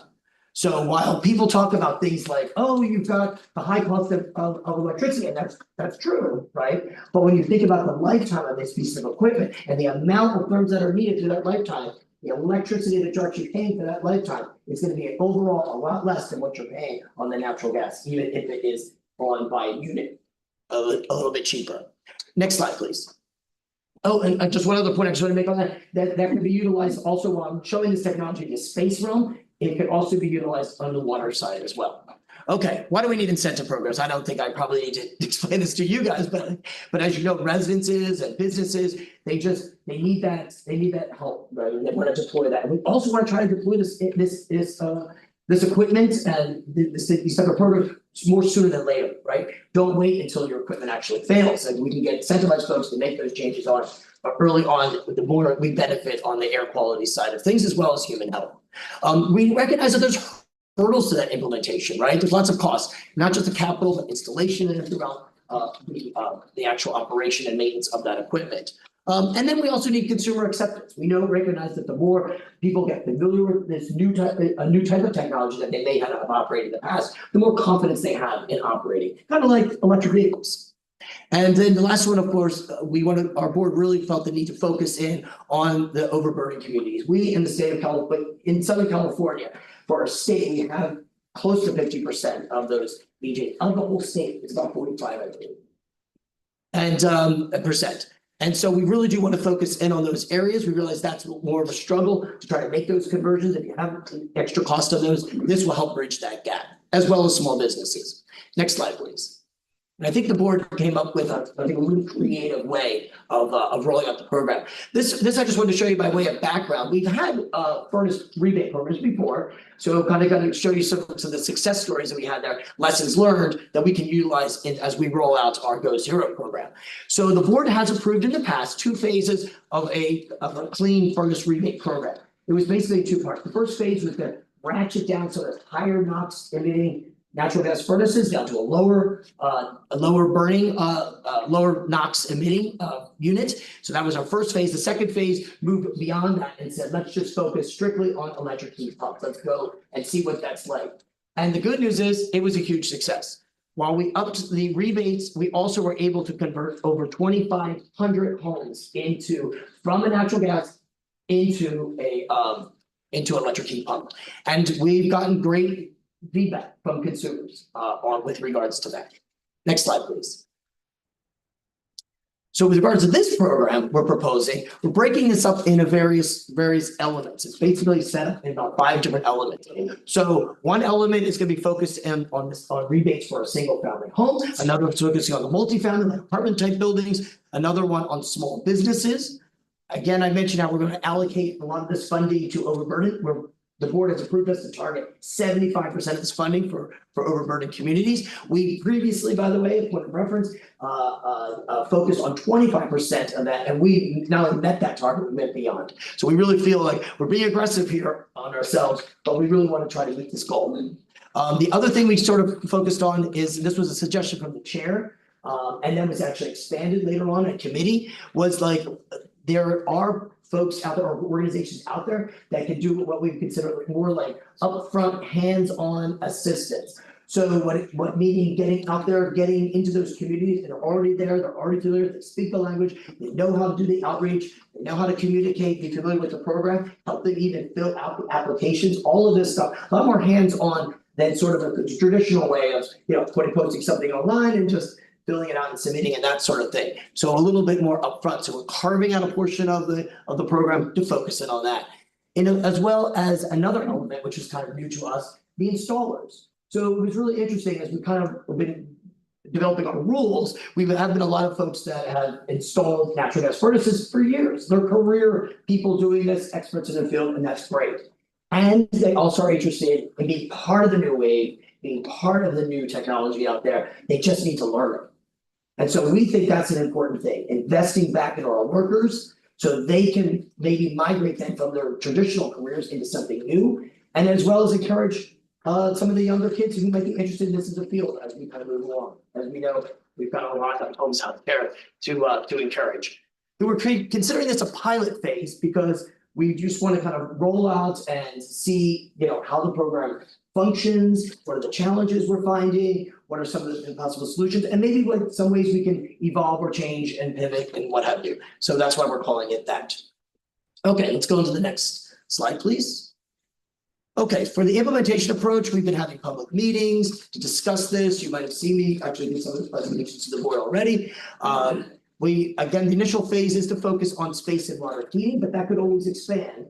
Speaker 9: So while people talk about things like, oh, you've got the high cost of electricity, and that's true, right? But when you think about the lifetime of this piece of equipment and the amount of therms that are needed through that lifetime, the electricity that you're actually paying for that lifetime is going to be overall a lot less than what you're paying on the natural gas, even if it is on by unit a little bit cheaper. Next slide, please. Oh, and just one other point I just want to make on that can be utilized also while I'm showing this technology in the space realm. It can also be utilized on the water side as well. Okay, why do we need incentive programs? I don't think I probably need to explain this to you guys, but as you know, residences and businesses, they need that help, right? And they want to deploy that. And we also want to try to deploy this equipment and these type of programs more sooner than later, right? Don't wait until your equipment actually fails, and we can get incentivized folks to make those changes on early on, the more we benefit on the air quality side of things as well as human health. We recognize that there's hurdles to that implementation, right? There's lots of costs, not just the capital, but installation and throughout the actual operation and maintenance of that equipment. And then we also need consumer acceptance. We recognize that the more people get familiar with this new type of technology that they may not have operated in the past, the more confidence they have in operating, kind of like electric vehicles. And then the last one, of course, our board really felt the need to focus in on the overburdened communities. We in the state of California, in Southern California, for our state, we have close to 50% of those BJ of the whole state. It's about 45, I believe. And percent. And so we really do want to focus in on those areas. We realize that's more of a struggle to try to make those conversions. If you have extra cost on those, this will help bridge that gap, as well as small businesses. Next slide, please. And I think the board came up with a really creative way of rolling out the program. This I just wanted to show you by way of background. We've had furnace rebate programs before, so kind of going to show you some of the success stories that we had there, lessons learned that we can utilize as we roll out our Go Zero program. So the board has approved in the past 2 phases of a clean furnace rebate program. It was basically 2 parts. The first phase was to ratchet down so that higher NOx emitting natural gas furnaces down to a lower burning, lower NOx emitting unit. So that was our first phase. The second phase moved beyond that and said, let's just focus strictly on electric heat pumps. Let's go and see what that's like. And the good news is it was a huge success. While we upped the rebates, we also were able to convert over 2,500 homes from a natural gas into electric heat pump. And we've gotten great feedback from consumers with regards to that. Next slide, please. So with regards to this program we're proposing, we're breaking this up into various elements. It's basically set up in about 5 different elements. So one element is going to be focused on rebates for a single family home. Another is focusing on the multifamily, like apartment type buildings. Another one on small businesses. Again, I mentioned how we're going to allocate a lot of this funding to overburden. The board has approved us to target 75% of this funding for overburdened communities. We previously, by the way, point of reference, focused on 25% of that, and we not only met that target, we went beyond. So we really feel like we're being aggressive here on ourselves, but we really want to try to meet this goal. The other thing we sort of focused on is, this was a suggestion from the chair, and then was actually expanded later on at committee, was like, there are folks out there or organizations out there that can do what we consider more like upfront hands-on assistance. So what meaning getting out there, getting into those communities that are already there, they're already familiar, they speak the language, they know how to do the outreach, they know how to communicate, be familiar with the program, help them even fill out the applications, all of this stuff, a lot more hands-on than sort of a traditional way of, posting something online and just filling it out and submitting and that sort of thing. So a little bit more upfront. So we're carving out a portion of the program to focus in on that. As well as another element, which is kind of new to us, the installers. So it was really interesting as we kind of been developing our rules. We have been a lot of folks that have installed natural gas furnaces for years. They're career people doing this, experts in the field, and that's great. And they also are interested in being part of the new wave, being part of the new technology out there. They just need to learn it. And so we think that's an important thing, investing back in our workers so they can maybe migrate them from their traditional careers into something new, and as well as encourage some of the younger kids who might be interested in this as a field as we kind of move along. As we know, we've got a lot of homes out there to encourage. We were considering this a pilot phase because we just want to kind of roll out and see, how the program functions, what are the challenges we're finding, what are some of the possible solutions, and maybe what some ways we can evolve or change and pivot and what have you. So that's why we're calling it that. Okay, let's go into the next slide, please. Okay, for the implementation approach, we've been having public meetings to discuss this. You might have seen me actually do some of the presentations to the board already. Again, the initial phase is to focus on space and water heating, but that could always expand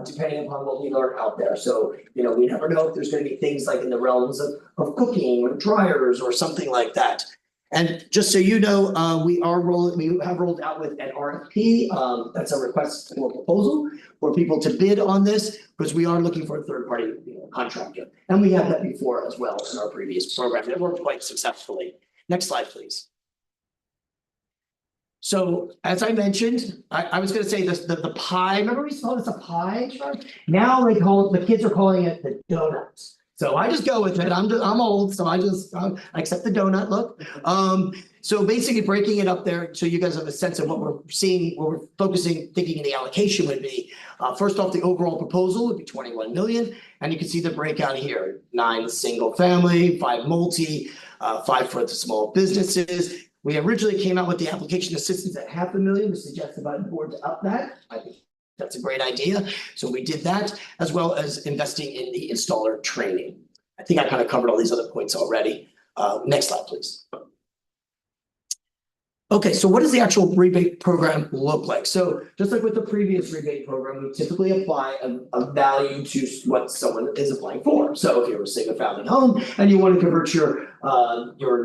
Speaker 9: depending upon what we learn out there. So, you know, we never know if there's gonna be things like in the realms of cooking or dryers or something like that. And just so you know, we have rolled out with an RFP, that's a request for proposal for people to bid on this, because we are looking for a third party, contractor. And we have that before as well in our previous program. It worked quite successfully. Next slide, please. So as I mentioned, I was gonna say this, the pie, remember we called this a pie chart? Now the kids are calling it the donuts. So I just go with it. I'm old, so I accept the donut look. So basically breaking it up there so you guys have a sense of what we're seeing, what we're focusing, thinking the allocation would be. First off, the overall proposal would be 21 million, and you can see the breakout here: 9 single family, 5 multi, 5 for the small businesses. We originally came out with the application assistance at $500,000. We suggested by the board to up that. I think that's a great idea. So we did that, as well as investing in the installer training. I think I kind of covered all these other points already. Next slide, please. Okay, so what does the actual rebate program look like? So just like with the previous rebate program, we typically apply a value to what someone is applying for. So if you're a single family home and you want to convert your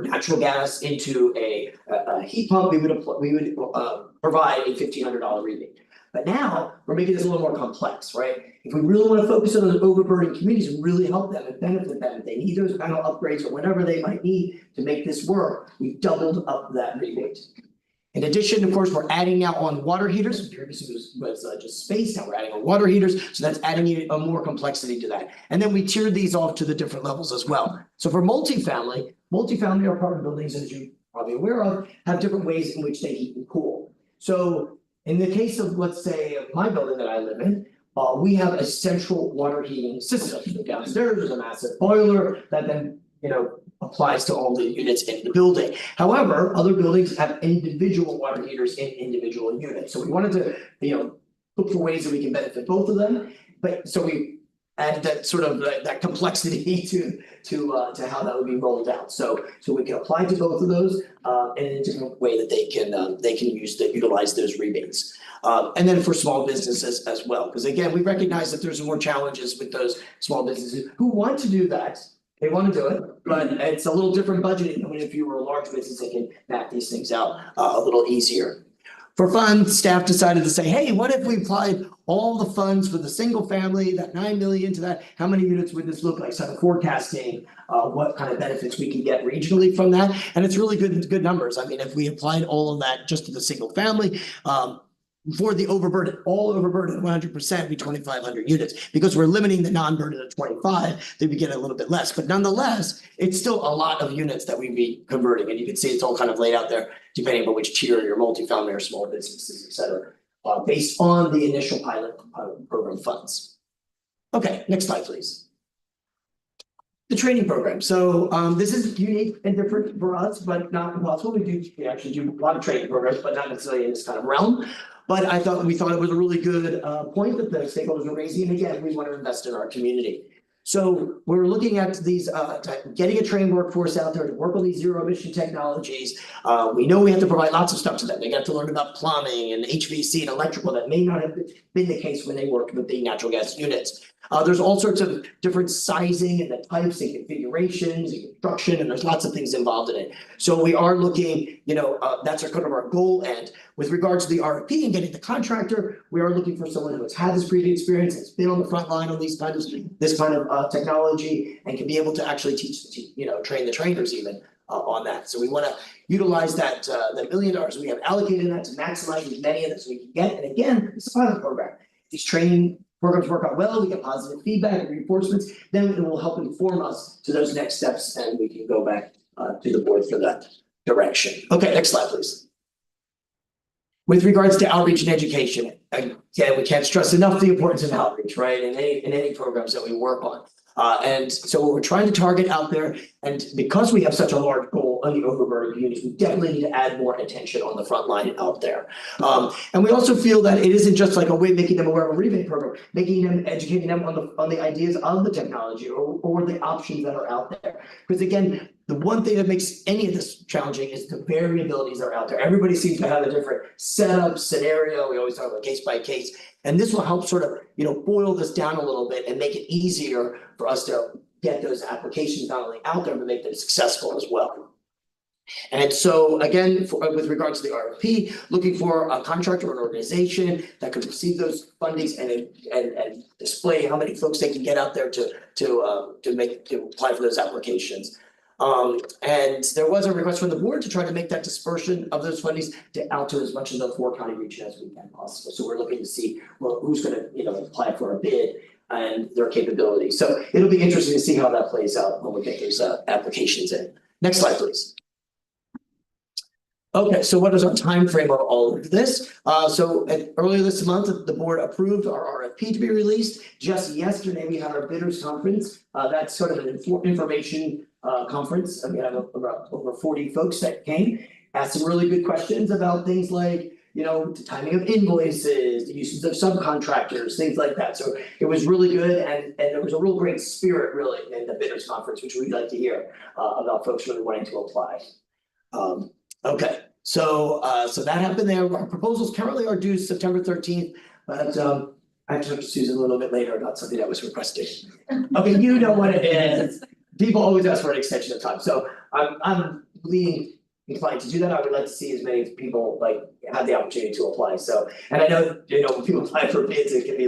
Speaker 9: natural gas into a heat pump, we would provide a $1,500 rebate. But now we're making this a little more complex, right? If we really want to focus on those overburdened communities and really help them and benefit them, if they need those panel upgrades or whatever they might need to make this work, we've doubled up that rebate. In addition, of course, we're adding now on water heaters. Previously was just space, now we're adding on water heaters, so that's adding a more complexity to that. And then we tiered these off to the different levels as well. So for multifamily or apartment buildings, as you're probably aware of, have different ways in which they heat and cool. So in the case of, let's say, my building that I live in, we have a central water heating system. So downstairs, there's a massive boiler that then, applies to all the units in the building. However, other buildings have individual water heaters in individual units. So we wanted to, look for ways that we can benefit both of them. But so we added that sort of that complexity to how that would be rolled out. So we can apply to both of those in a different way that they can utilize those rebates. And then for small businesses as well, because again, we recognize that there's more challenges with those small businesses who want to do that. They want to do it, but it's a little different budgeting than if you were a large business that can map these things out a little easier. For funds, staff decided to say, hey, what if we applied all the funds for the single family, that 9 million to that? How many units would this look like? So forecasting what kind of benefits we can get regionally from that. And it's really good numbers. I mean, if we applied all of that just to the single family, for the all overburden, 100% be 2,500 units, because we're limiting the non-burden to 25, then we get a little bit less. But nonetheless, it's still a lot of units that we'd be converting. And you can see it's all kind of laid out there, depending on which tier your multifamily or small businesses, et cetera, based on the initial pilot program funds. Okay, next slide, please. The training program. So this is unique and different for us, but not impossible. We actually do a lot of training programs, but not necessarily in this kind of realm. But we thought it was a really good point that the stakeholders were raising. And again, we want to invest in our community. So we're looking at these, getting a trained workforce out there to work on these zero emission technologies. We know we have to provide lots of stuff to them. They got to learn about plumbing and HVAC and electrical that may not have been the case when they worked with the natural gas units. There's all sorts of different sizing and the types and configurations and construction, and there's lots of things involved in it. So we are looking, that's kind of our goal. And with regards to the RFP and getting the contractor, we are looking for someone who has had this previous experience, has been on the front line on this kind of technology, and can be able to actually train the trainers even on that. So we want to utilize that $1 million we have allocated that to maximize as many of this we can get. And again, it's a pilot program. These training programs work out well, we get positive feedback and reinforcements, then it will help inform us to those next steps, and we can go back to the board for that direction. Okay, next slide, please. With regards to outreach and education, again, we can't stress enough the importance of outreach, right? In any programs that we work on. And so we're trying to target out there, and because we have such a large goal on the overburden communities, we definitely need to add more attention on the front line out there. And we also feel that it isn't just like a way making them aware of a rebate program, educating them on the ideas of the technology or the options that are out there. Because again, The one thing that makes any of this challenging is the variabilities that are out there. Everybody seems to have a different setup, scenario. We always talk about case by case. And this will help sort of, boil this down a little bit and make it easier for us to get those applications not only out there, but make them successful as well. And so again, with regards to the RFP, looking for a contractor or an organization that could receive those fundings and display how many folks they can get out there to apply for those applications. And there was a request from the board to try to make that dispersion of those fundings out to as much of the 4-county region as we can possible. So we're looking to see, well, who's gonna, apply for a bid and their capability. So it'll be interesting to see how that plays out when we get those applications in. Next slide, please. Okay, so what is our time frame of all of this? Earlier this month, the board approved our RFP to be released. Just yesterday, we had our bidders conference. That's sort of an information conference. We had over 40 folks that came, asked some really good questions about things like, the timing of invoices, the uses of subcontractors, things like that. So it was really good, and there was a real great spirit really in the bidders conference, which we'd like to hear about folks really wanting to apply. Okay, so that happened there. Our proposals currently are due September 13th, but I talked to Susan a little bit later about something that was requested. Okay, you know what it is. People always ask for an extension of time, so I'm leaning inclined to do that. I would like to see as many people have the opportunity to apply. So, and I know, when people apply for bids, it can be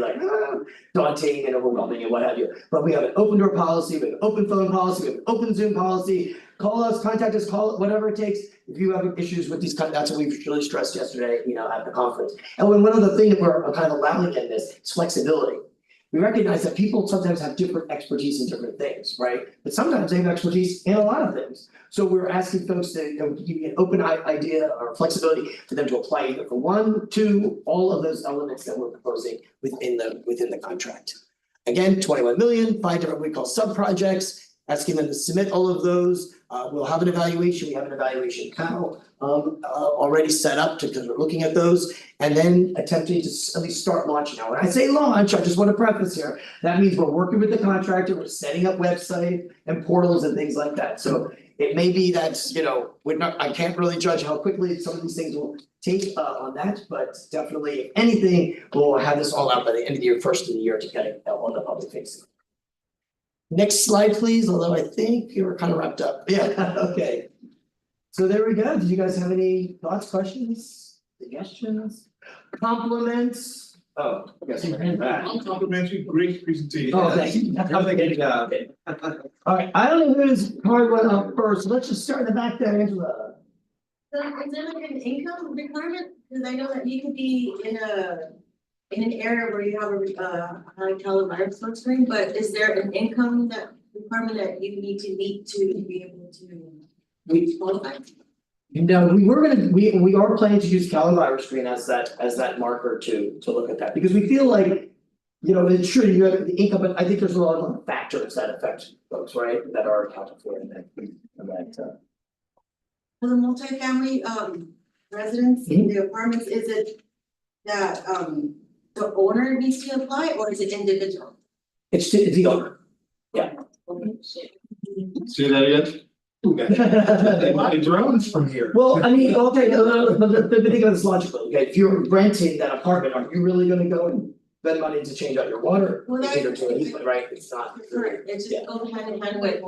Speaker 9: daunting and overwhelming and what have you. But we have an open door policy, we have an open phone policy, we have an open Zoom policy. Call us, contact us, whatever it takes. If you have issues with these, that's what we've really stressed yesterday, at the conference. And one of the things that we're kind of allowing in this is flexibility. We recognize that people sometimes have different expertise in different things, right? But sometimes they have expertise in a lot of things. So we're asking folks to give you an open idea or flexibility for them to apply either for 1, 2, all of those elements that we're proposing within the contract. Again, 21 million, 5 different we call sub-projects, asking them to submit all of those. We'll have an evaluation. We have an evaluation panel already set up because we're looking at those, and then attempting to at least start launching. Now, when I say launch, I just want to preface here, that means we're working with the contractor, we're setting up website and portals and things like that. So it may be that, I can't really judge how quickly some of these things will take on that, but definitely, if anything, we'll have this all out by the end of the year, first of the year, to get it on the public facing. Next slide, please, although I think you were kind of wrapped up. Yeah, okay. So there we go. Did you guys have any thoughts, questions, suggestions, compliments? Oh, I guess we're in back.
Speaker 3: Complimentary, great presentation.
Speaker 9: Oh, thank you. Okay. All right, I don't know whose card went up first. Let's just start in the back there, Angela.
Speaker 7: So is there an income requirement? Because I know that you could be in an area where you have a high caliber virus screen, but is there an income requirement that you need to meet to be able to qualify?
Speaker 9: No, we are planning to use caliber screen as that marker to look at that, because we feel like, it's true you have the income, but I think there's a lot of factors that affect folks, right, that are accounted for in that.
Speaker 7: For the multifamily residents in the apartments, is it that the owner needs to apply, or is it individual?
Speaker 9: It's the owner. Yeah.
Speaker 6: Say that again?
Speaker 3: My drones from here.
Speaker 9: Well, I mean, okay, but think of this logically, okay, if you're renting that apartment, are you really gonna go and spend money to change out your water?
Speaker 7: Well,
Speaker 9: Right, it's not.
Speaker 7: Correct, it just goes hand in hand with,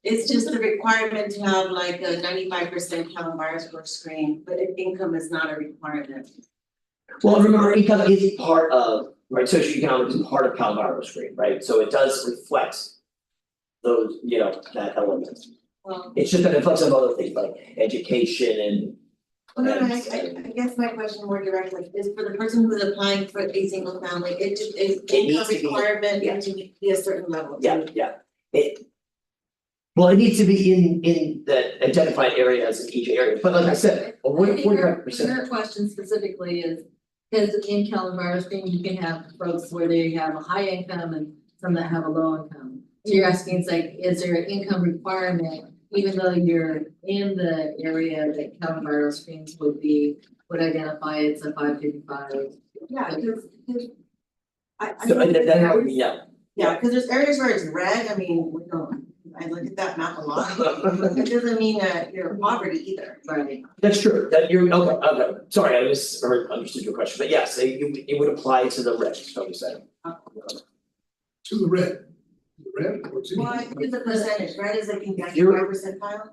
Speaker 7: it's just the requirement to have like a 95% coronavirus work screen, but if income is not a requirement.
Speaker 9: Well, remember, income is part of, right, socioeconomic is part of caliber screen, right, so it does reflect those, that element.
Speaker 7: Well,
Speaker 9: It's just that it reflects on other things like education and.
Speaker 7: I guess my question more directly is for the person who's applying for a single family, it just is
Speaker 9: It needs
Speaker 7: income
Speaker 9: to be-
Speaker 7: requirement
Speaker 9: yeah.
Speaker 7: to be a certain level.
Speaker 9: Yeah. Well, it needs to be in the identified areas in each area, but like I said,
Speaker 10: I think
Speaker 9: 45%.
Speaker 10: your question specifically is, because in coronavirus thing, you can have folks where they have a high income and some that have a low income. So you're asking, it's like, is there an income requirement, even though you're in the area that coronavirus screens would identify it's a 555?
Speaker 7: Yeah, because I
Speaker 9: So that would be, yeah,
Speaker 7: Yeah, because there's areas where it's red, I mean, we don't, I look at that map a lot. It doesn't mean that you're in poverty either.
Speaker 10: Right.
Speaker 9: That's true, that you're, okay, sorry, I understood your question, but yes, it would apply to the red, so you said.
Speaker 3: To the red. The red or to.
Speaker 7: Well, I think it's a percentage, right, is like in
Speaker 9: You're-
Speaker 7: 95%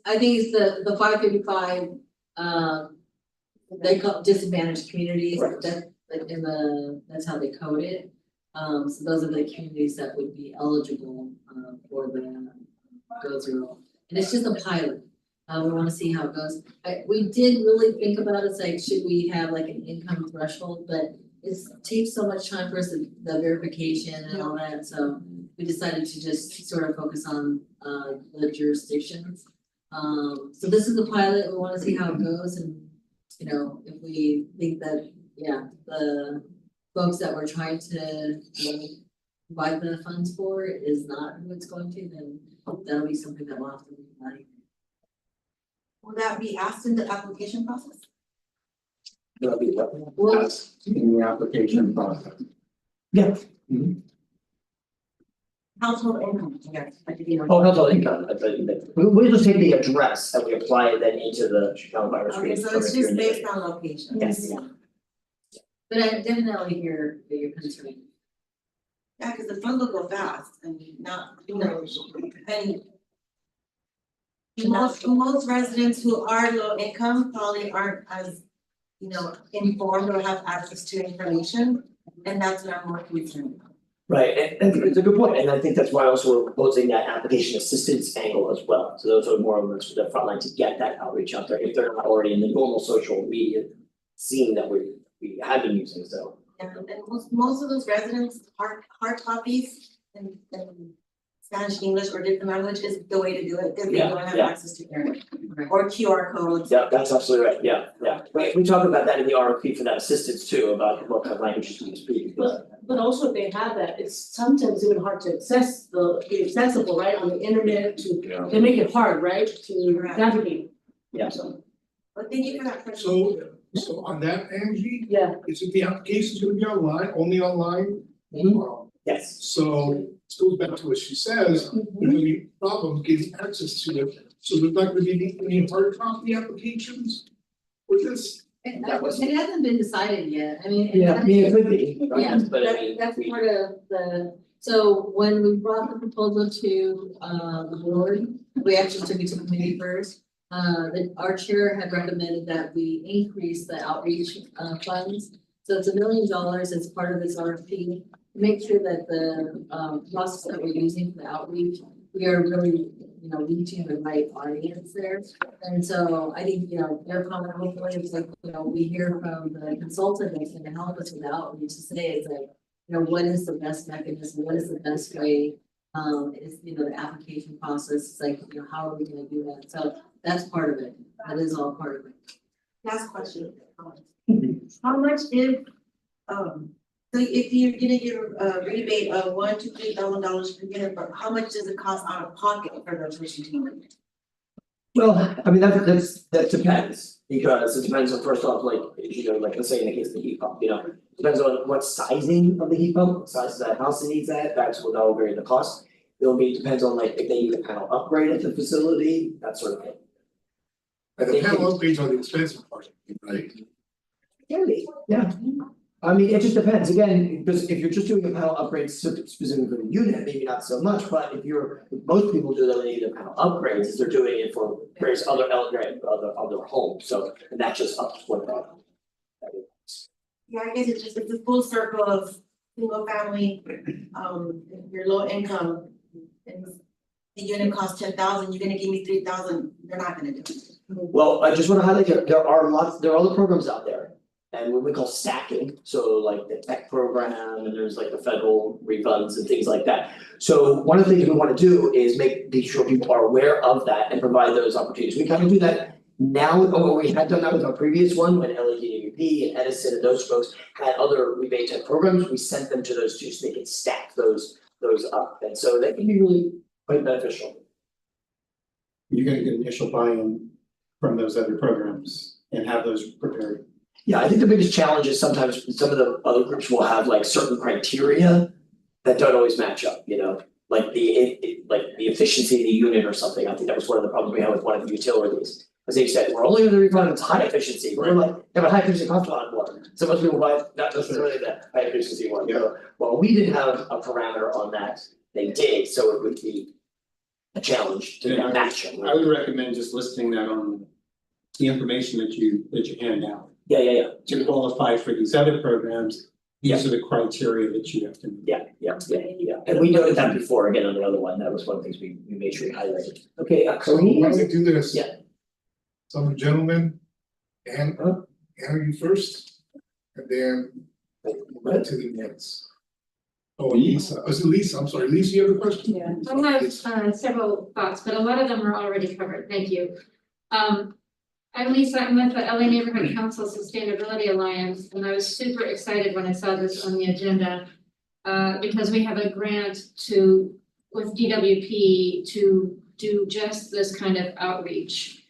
Speaker 10: I think it's the 555, they call disadvantaged communities,
Speaker 9: Right.
Speaker 10: that, like that's how they code it. So those are the communities that would be eligible, for the Go Zero. And it's just a pilot. We wanna see how it goes. We did really think about it, it's like, should we have like an income threshold, but it takes so much time for us, the verification and all that, so we decided to just sort of focus on, the jurisdictions. So this is the pilot, we wanna see how it goes, and, you know, if we think that, yeah, the folks that we're trying to, provide the funds for is not who it's going to, then that'll be something that we'll have to reevaluate.
Speaker 7: Will that be asked in the application process?
Speaker 10: Well,
Speaker 3: In the application process.
Speaker 9: Yeah.
Speaker 7: Household income, yes, I did hear.
Speaker 9: Oh, household income, I thought you meant, we just take the address and we apply it then into the Chicago virus.
Speaker 7: Okay, so it's just based on location.
Speaker 9: Yes.
Speaker 10: but I definitely hear that you're concerned.
Speaker 7: Yeah, because the fund will go fast and not, and. Most residents who are low income probably aren't as, informed or have access to information, and that's what I'm more concerned about.
Speaker 9: Right, and it's a good point, and I think that's why also we're proposing that application assistance angle as well. So those are more of us for the front line to get that outreach out there, if they're not already in the normal social media scene that we have been using, so.
Speaker 7: And most of those residents, hard copies and Spanish, English, or different language is the way to do it, because they
Speaker 9: Yeah,
Speaker 7: don't have
Speaker 9: yeah.
Speaker 7: access to internet or QR codes.
Speaker 9: Yeah, that's absolutely right, yeah. We talk about that in the RFP for that assistance too, about what kind of languages we speak.
Speaker 11: But also if they have that, it's sometimes even hard to be accessible, right, on the internet they make it hard, right, to
Speaker 7: Correct.
Speaker 11: navigate.
Speaker 9: Yeah.
Speaker 7: But thank you for that question.
Speaker 3: So on that, Angie,
Speaker 11: Yeah.
Speaker 3: is it the application's gonna be online, only online?
Speaker 9: Yes.
Speaker 3: So this goes back to what she says, there's gonna be problems getting access to it, so there's not gonna be any hard copy applications with this.
Speaker 10: It hasn't been decided yet, I mean.
Speaker 9: Yeah, I mean, it could be,
Speaker 10: Yeah,
Speaker 9: but I mean,
Speaker 10: that's part of so when we brought the proposal to the board, we actually took it to committee first. Our chair had recommended that we increase the outreach funds. So it's $1 million as part of this RFP, make sure that the process that we're using for the outreach, we are really, reaching the right audience there. And so I think, their comment hopefully is like, we hear from the consultant that's gonna help us with the outreach to say is like, what is the best mechanism, what is the best way? Is, the application process, it's like, how are we gonna do that? So that's part of it, that is all part of it.
Speaker 7: Last question. How much if, so if you're gonna give a rebate of $1,000 to $3,000 per unit, but how much does it cost out of pocket for those first units?
Speaker 9: well, I mean, that depends, because it depends on, first off, like, like, let's say in the case of the heat pump, depends on what sizing of the heat pump, what size of that house it needs that will vary the cost. Depends on like if they need a panel upgrade at the facility, that sort of thing.
Speaker 3: And the panel upgrades are the expensive part, right?
Speaker 9: Yeah, I mean, it just depends, again, because if you're just doing a panel upgrade specifically for the unit, maybe not so much, but if most people do that, they need a panel upgrades, is they're doing it for various other other homes, so, and that just ups what that.
Speaker 7: Yeah, I guess it's a full circle of single family, if you're low income. And the unit costs 10,000, you're gonna give me 3,000, they're not gonna do it.
Speaker 9: Well, I just wanna highlight, there are other programs out there. And what we call stacking, so like the tech program, and there's like the federal refunds and things like that. So one of the things we wanna do is be sure people are aware of that and provide those opportunities. We kind of do that now, or we had done that with our previous one, when LADWP and Edison and those folks had other rebate type programs, we sent them to those two so they could stack those up, and so that can be really quite beneficial.
Speaker 12: You're gonna get initial buy-in from those other programs and have those prepared.
Speaker 9: Yeah, I think the biggest challenge is sometimes some of the other groups will have like certain criteria that don't always match up, you know? Like like the efficiency of the unit or something, I think that was one of the problems we had with one of the utilities. As they said, we're only gonna refund if it's high efficiency, we're like, yeah, but high efficiency costs a lot more, so most people buy not necessarily the high efficiency one, so. Well, we didn't have a parameter on that, they did, so it would be a challenge to
Speaker 12: Yeah,
Speaker 9: match them.
Speaker 12: I would recommend just listing that on the information that you hand out.
Speaker 9: Yeah,
Speaker 12: To qualify for these other programs, these are the criteria that you have to meet.
Speaker 9: yeah, and we noted that before, again, on the other one, that was one of the things we made sure we highlighted. Okay,
Speaker 3: So
Speaker 9: Kareem?
Speaker 3: why don't we do this?
Speaker 9: Yeah.
Speaker 3: Some gentlemen, and Anna, you first, and then back to the next. Oh, Lisa, is it Lisa? I'm sorry, Lisa, you have a question?
Speaker 4: Yeah, I have several thoughts, but a lot of them are already covered, thank you. I'm Lisa, I'm with the LA Neighborhood Council Sustainability Alliance, and I was super excited when I saw this on the agenda. Because we have a grant with DWP to do just this kind of outreach.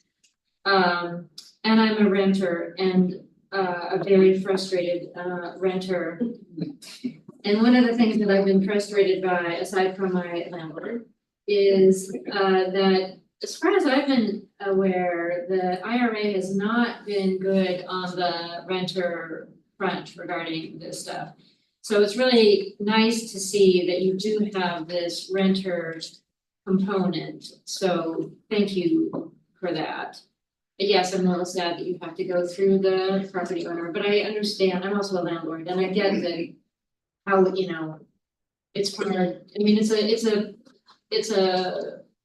Speaker 4: And I'm a renter and a very frustrated renter. And one of the things that I've been frustrated by, aside from my landlord, is that as far as I've been aware, the IRA has not been good on the renter front regarding this stuff. So it's really nice to see that you do have this renter component, so thank you for that. Yes, I'm a little sad that you have to go through the property owner, but I understand, I'm also a landlord, and I get that how, you know, it's hard, I mean, it's a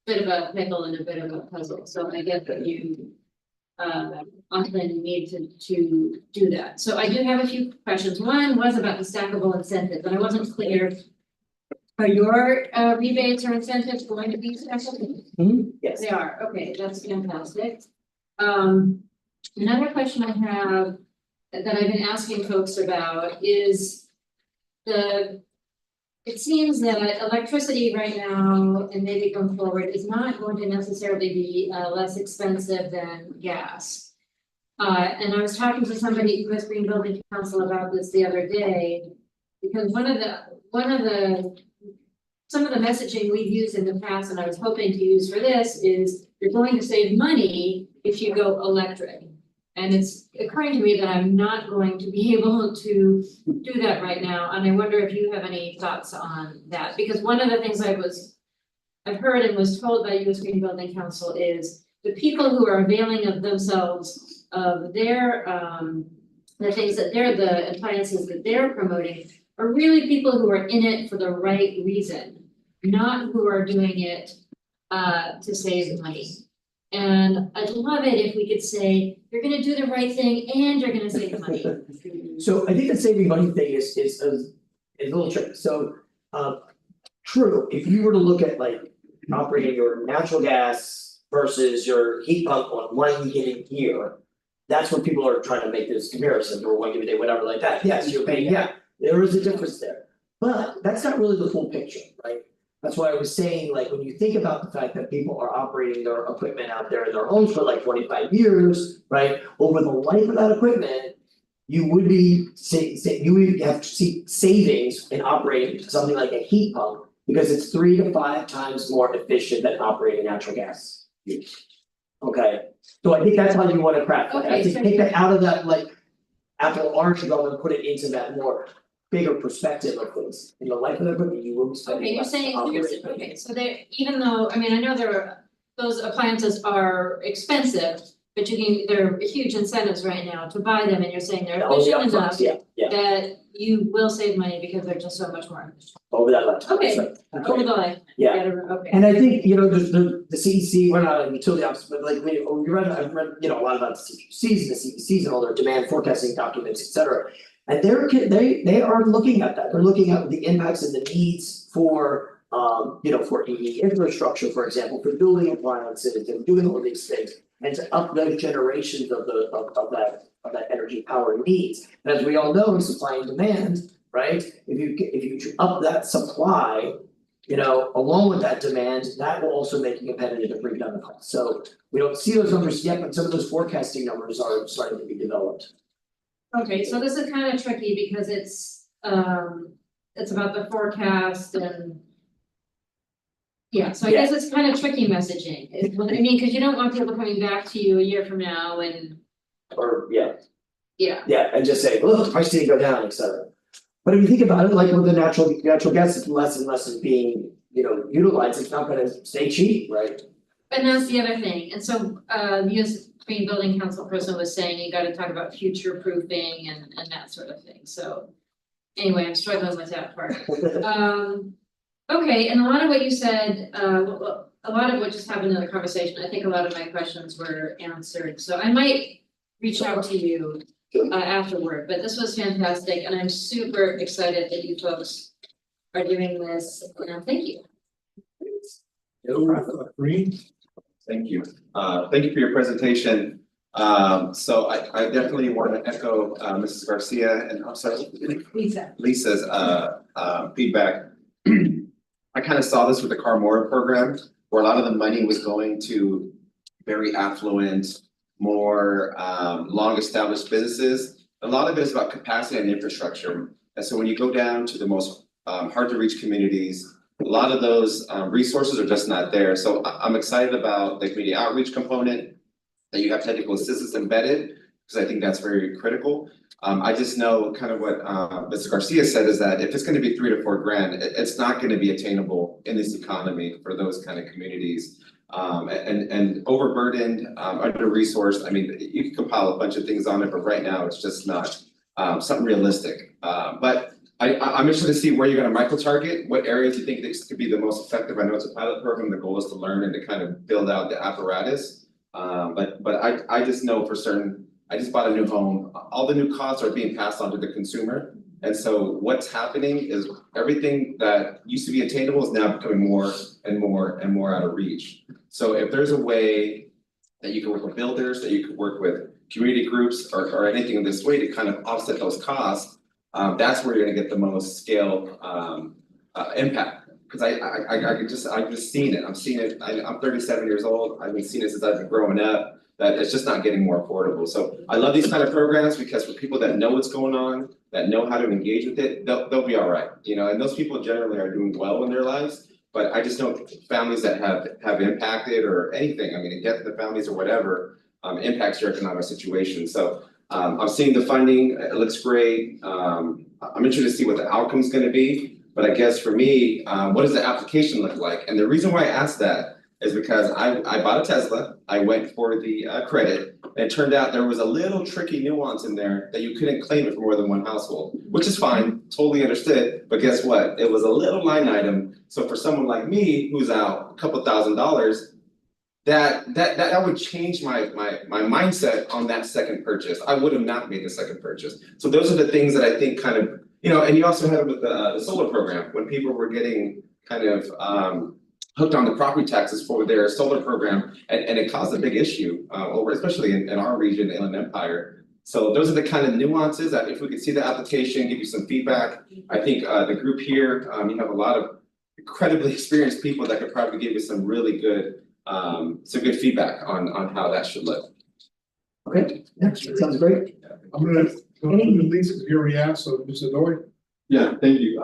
Speaker 4: bit of a pickle and a bit of a puzzle, so I get that you often need to do that. So I do have a few questions. One was about the stackable incentives, and I wasn't clear. Are your rebates or incentives going to be stackable?
Speaker 9: Yes.
Speaker 4: They are, okay, that's fantastic. Another question I have that I've been asking folks about is it seems that electricity right now, and maybe going forward, is not going to necessarily be less expensive than gas. And I was talking to somebody at US Green Building Council about this the other day, because some of the messaging we've used in the past, and I was hoping to use for this, is you're going to save money if you go electric. And it's occurring to me that I'm not going to be able to do that right now, and I wonder if you have any thoughts on that, because one of the things I've heard and was told by US Green Building Council is the people who are availing of themselves of their the things that the appliances that they're promoting are really people who are in it for the right reason, not who are doing it to save money. And I'd love it if we could say, you're gonna do the right thing and you're gonna save money.
Speaker 9: So I think the saving money thing is a little tricky, so true, if you were to look at like operating your natural gas versus your heat pump on 1 given year. That's when people are trying to make this comparison, or 1 given day, whatever like that, yes, you're paying, yeah, there is a difference there. But that's not really the full picture, right? That's why I was saying, like, when you think about the fact that people are operating their equipment out there in their homes for like 25 years, right? Over the life of that equipment, you would be you would have to see savings in operating something like a heat pump, because it's 3 to 5 times more efficient than operating natural gas. Okay, so I think that's how you wanna craft it, I think take that out of that like apple orange ago and put it into that more bigger perspective of things. In the life of the equipment, you will be spending
Speaker 4: Okay, you're
Speaker 9: less to
Speaker 4: saying,
Speaker 9: operate.
Speaker 4: okay, so they, even though, I mean, I know those appliances are expensive, but there are huge incentives right now to buy them, and you're saying they're
Speaker 9: All the
Speaker 4: efficient
Speaker 9: upfronts,
Speaker 4: enough
Speaker 9: yeah,
Speaker 4: that you will save money because they're just so much more efficient.
Speaker 9: over that lifetime,
Speaker 4: Okay.
Speaker 9: that's right. That's
Speaker 4: Over
Speaker 9: right.
Speaker 4: the life.
Speaker 9: Yeah.
Speaker 4: Okay.
Speaker 9: And I think, you know, the CEC, we're not a utility office, but like, I've read, you know, a lot about the CPCs, the CECs and all their demand forecasting documents, et cetera. And they are looking at that, they're looking at the impacts and the needs for, you know, for EV infrastructure, for example, for building appliances and doing all these things. And to up those generations of that energy power needs, and as we all know, supply and demand, right? If you up that supply, you know, along with that demand, that will also make it competitive to bring down the cost. So we don't see those numbers yet, but some of those forecasting numbers are starting to be developed.
Speaker 4: Okay, so this is kind of tricky because it's it's about the forecast and. Yeah, so I guess it's kind of tricky messaging, is what I mean, because you don't want people coming back to you a year from now and,
Speaker 9: Or,
Speaker 4: yeah.
Speaker 9: and just say, oh, price didn't go down, et cetera. But if you think about it, like with the natural gas is less and less is being, utilized, it's not gonna stay cheap, right?
Speaker 4: And that's the other thing, and so the US Green Building Council person was saying you gotta talk about future proofing and that sort of thing, so. Anyway, I'm struggling with that part. Okay, and a lot of what you said, well, a lot of what just happened in the conversation, I think a lot of my questions were answered, so I might reach out to you afterward, but this was fantastic, and I'm super excited that you folks are doing this, and thank you.
Speaker 3: Green?
Speaker 13: Thank you. Thank you for your presentation. So I definitely want to echo Mrs. Garcia and I'm sorry, Lisa's feedback. I kind of saw this with the Carmora program, where a lot of the money was going to very affluent, more long-established businesses. A lot of it is about capacity and infrastructure. And so when you go down to the most hard-to-reach communities, a lot of those resources are just not there. So I'm excited about the community outreach component, that you have technical assistance embedded, because I think that's very critical. I just know kind of what Mr. Garcia said is that if it's going to be $3 to $4 grand, it's not going to be attainable in this economy for those kind of communities. And overburdened, under-resourced. I mean, you can compile a bunch of things on it, but right now it's just not something realistic. But I'm interested to see where you're going to micro-target, what areas you think this could be the most effective. I know it's a pilot program. The goal is to learn and to kind of build out the apparatus. But I just know for certain, I just bought a new home. All the new costs are being passed on to the consumer. And so what's happening is everything that used to be attainable is now becoming more and more and more out of reach. So if there's a way that you can work with builders, that you could work with community groups or anything in this way to kind of offset those costs, that's where you're gonna get the most scale impact. Because I've just seen it. I'm seeing it. I'm 37 years old. I've been seeing it since I've been growing up. That it's just not getting more affordable. So I love these kind of programs because for people that know what's going on, that know how to engage with it, they'll be all right. And those people generally are doing well in their lives. But I just know families that have impacted or anything. I mean, death in the families or whatever impacts your economic situation. So I'm seeing the funding. It looks great. I'm interested to see what the outcome is going to be. But I guess for me, what does the application look like? And the reason why I asked that is because I bought a Tesla. I went for the credit. And it turned out there was a little tricky nuance in there that you couldn't claim it for more than one household, which is fine, totally understood. But guess what? It was a little line item. So for someone like me who's out a couple $1,000s, that would change my mindset on that second purchase. I would have not made the second purchase. So those are the things that I think kind of, and you also had it with the solar program when people were getting kind of hooked on the property taxes for their solar program, and it caused a big issue over, especially in our region, the Inland Empire. So those are the kind of nuances that if we could see the application, give you some feedback. I think the group here, you have a lot of incredibly experienced people that could probably give you some really good, feedback on how that should look.
Speaker 9: Okay, sounds great.
Speaker 3: I'm gonna go to Lisa, you already asked, so Mr. Doyle.
Speaker 6: Yeah, thank you.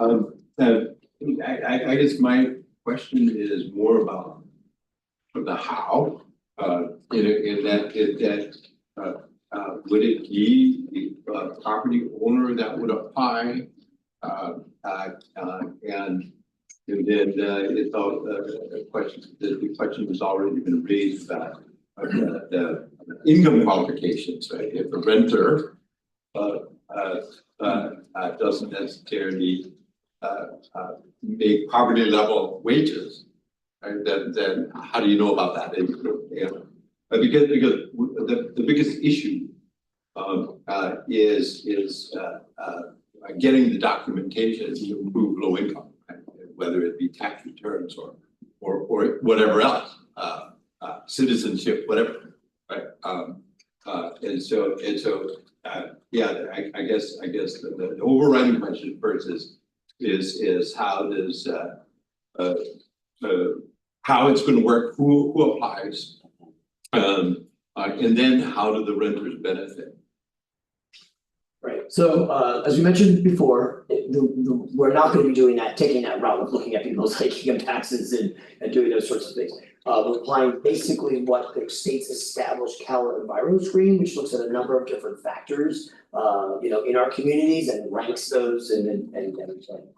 Speaker 6: I guess my question is more about the how. In that would it be the property owner that would apply? And then it's all the question has already been raised about the income qualifications, right? If the renter doesn't necessarily make property level wages, right? Then how do you know about that? Because the biggest issue is getting the documentation to prove low income, right? Whether it be tax returns or whatever else, citizenship, whatever, right? And so yeah, I guess the overriding question first is how does how it's going to work, who applies, and then how do the renters benefit?
Speaker 9: Right. So as we mentioned before, we're not gonna be doing that, taking that route of looking at people's like income taxes and doing those sorts of things. We're applying basically what the state's established Cal Enviro screen, which looks at a number of different factors, in our communities and ranks those and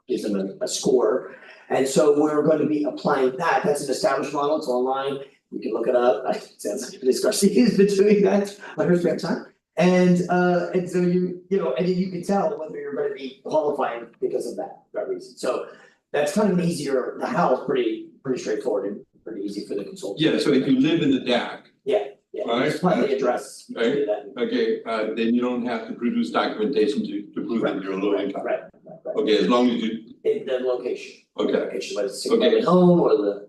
Speaker 9: gives them a score. And so we're going to be applying that. That's an established model. It's online. You can look it up. It sounds like Ms. Garcia has been doing that on her spare time. And so and then you can tell whether you're going to be qualifying because of that reason. So that's kind of an easier, the how is pretty straightforward and pretty easy for the consultant.
Speaker 6: Yeah, so if you live in the DAC.
Speaker 9: Yeah,
Speaker 6: Right.
Speaker 9: just find the address. You can do that.
Speaker 6: Okay, then you don't have to produce documentation to prove that you're low income.
Speaker 9: Right.
Speaker 6: Okay, as long as you,
Speaker 9: In the location.
Speaker 6: okay,
Speaker 9: Location, whether it's single family home or the.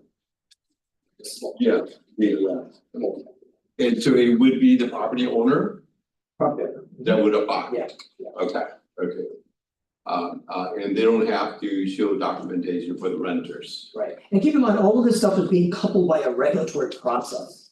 Speaker 9: Small.
Speaker 6: yeah, and so it would be the property owner
Speaker 9: Property.
Speaker 6: that would apply?
Speaker 9: Yeah.
Speaker 6: Okay. And they don't have to show documentation for the renters.
Speaker 9: Right, and keep in mind, all of this stuff is being coupled by a regulatory process.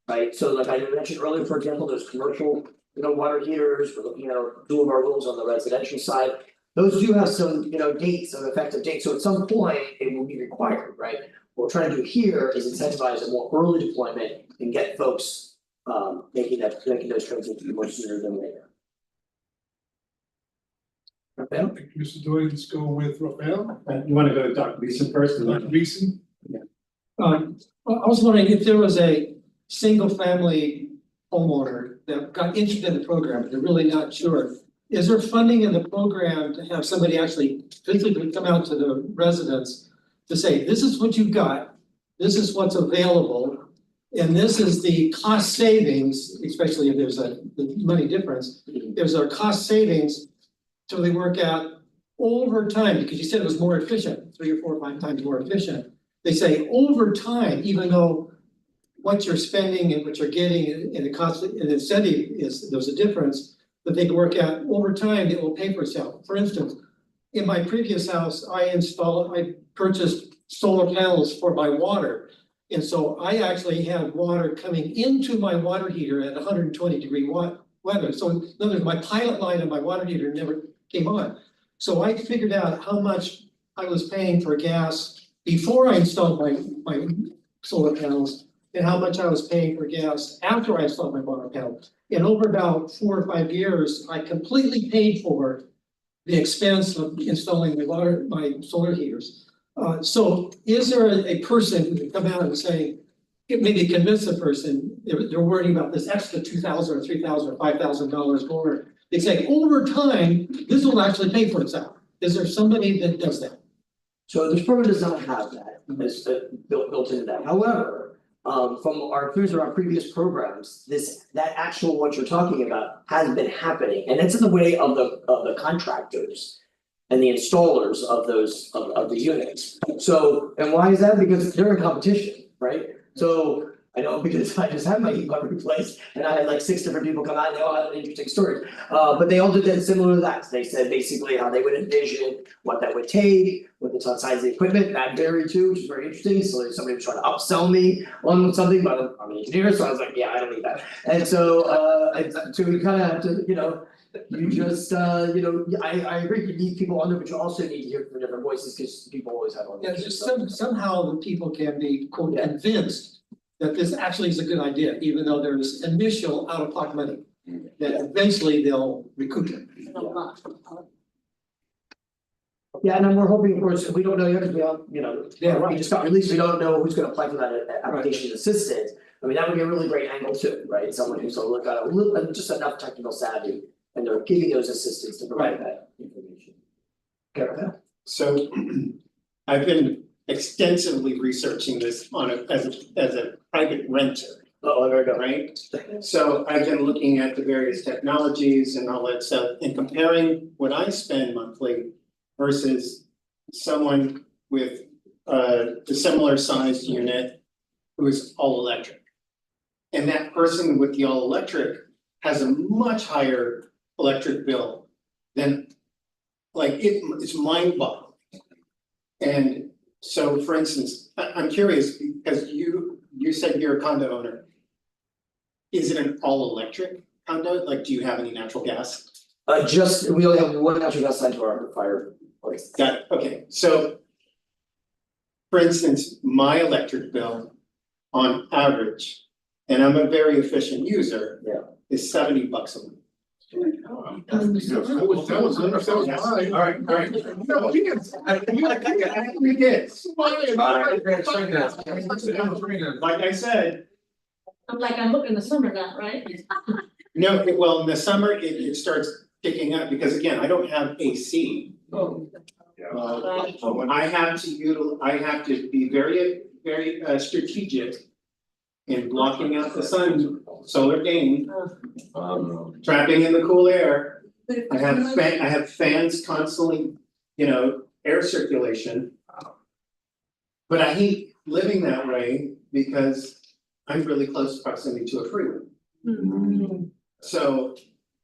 Speaker 9: Right, so like I mentioned earlier, for example, there's commercial, water heaters, we're looking at two of our rules on the residential side. Those do have some, dates, some effective dates, so at some point it will be required, right? What we're trying to do here is incentivize a more early deployment and get folks making those transitions more sooner than later. Rafael?
Speaker 3: Thank you, Mr. Doyle, let's go with Rafael.
Speaker 8: You wanna go to Dr. Beeson first?
Speaker 3: Dr. Beeson?
Speaker 14: I was wondering if there was a single family homeowner that got interested in the program, but they're really not sure. Is there funding in the program to have somebody actually physically come out to the residents to say, this is what you've got, this is what's available, and this is the cost savings, especially if there's the money difference, there's our cost savings till they work out over time, because you said it was more efficient, 3 or 4 or 5 times more efficient. They say over time, even though what you're spending and what you're getting and the cost and the incentive is, there's a difference, but they can work out over time, it will pay for itself. For instance, in my previous house, I purchased solar panels for my water. And so I actually had water coming into my water heater at 120-degree weather. So in other words, my pilot line of my water heater never came on. So I figured out how much I was paying for gas before I installed my solar panels and how much I was paying for gas after I installed my water panel. And over about 4 or 5 years, I completely paid for the expense of installing my solar heaters. So is there a person who can come out and say, maybe convince a person, they're worrying about this extra $2,000 or $3,000 or $5,000 more. They say, over time, this will actually pay for itself. Is there somebody that does that?
Speaker 9: So this program does not have that, it's built into that. However, from our experience of our previous programs, that actual what you're talking about has been happening, and it's in the way of the contractors and the installers of those of the units. So, and why is that? Because they're in competition, right? So I know because I just had my heat pump replaced and I had like 6 different people come out and they all had an interesting story. But they all did that similar to that. They said basically how they would envision what that would take, what the size of the equipment, that varied too, which is very interesting. So somebody was trying to upsell me on something, but I'm an engineer, so I was like, yeah, I don't need that. And so so we kind of have to, you just, I agree, you need people on there, but you also need to hear from different voices because people always have.
Speaker 14: Yeah, just somehow the people can be quote convinced that this actually is a good idea, even though there's initial out-of-pocket money. That eventually they'll recoup it.
Speaker 9: Yeah, and then we're hoping, of course, we don't know yet, because we all, we just got released, we don't know who's gonna apply for that application assistant. I mean, that would be a really great angle too, right? Someone who's got a little, just enough technical savvy, and they're giving those assistants to provide that information. Okay.
Speaker 8: So I've been extensively researching this as a private renter.
Speaker 9: Oh, there we go.
Speaker 8: Right? So I've been looking at the various technologies and all that stuff and comparing what I spend monthly versus someone with the similar sized unit who is all electric. And that person with the all electric has a much higher electric bill than, like, it's mind boggling. And so, for instance, I'm curious because you said you're a condo owner. Is it an all electric condo? Like, do you have any natural gas?
Speaker 9: We only have one natural gas line to our fireplace.
Speaker 8: Got it, okay, so. For instance, my electric bill on average, and I'm a very efficient user.
Speaker 9: Yeah.
Speaker 8: Is $70 a month.
Speaker 3: That was fine.
Speaker 8: All right. No, we can. We did. Like I said,
Speaker 11: I'm like, I'm looking the summer now, right?
Speaker 8: no, well, in the summer, it starts picking up because again, I don't have AC.
Speaker 11: Oh.
Speaker 8: I have to be very strategic. In blocking out the sun, solar gain, trapping in the cool air. I have fans constantly, air circulation. But I hate living that way because I'm really close proximity to a freeway. So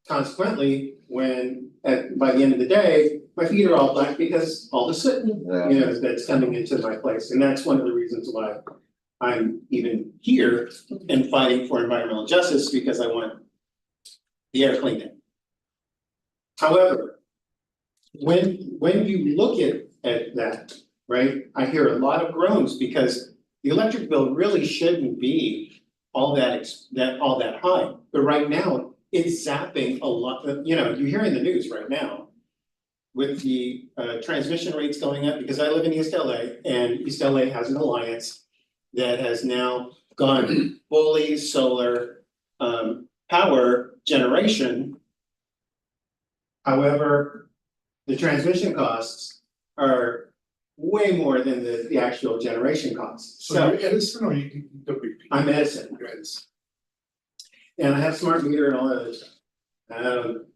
Speaker 8: consequently, by the end of the day, my feet are all black because all the soot, that's coming into my place, and that's one of the reasons why I'm even here and fighting for environmental justice because I want the air cleaned up. However, when you look at that, right, I hear a lot of groans because the electric bill really shouldn't be all that high. But right now, it's zapping a lot, you're hearing the news right now with the transmission rates going up because I live in East LA and East LA has an alliance that has now gone fully solar power generation. However, the transmission costs are way more than the actual generation costs.
Speaker 3: So you're Edison or you WP?
Speaker 8: I'm Edison.
Speaker 3: You're Edison.
Speaker 8: And I have smart meter and all that other stuff. I don't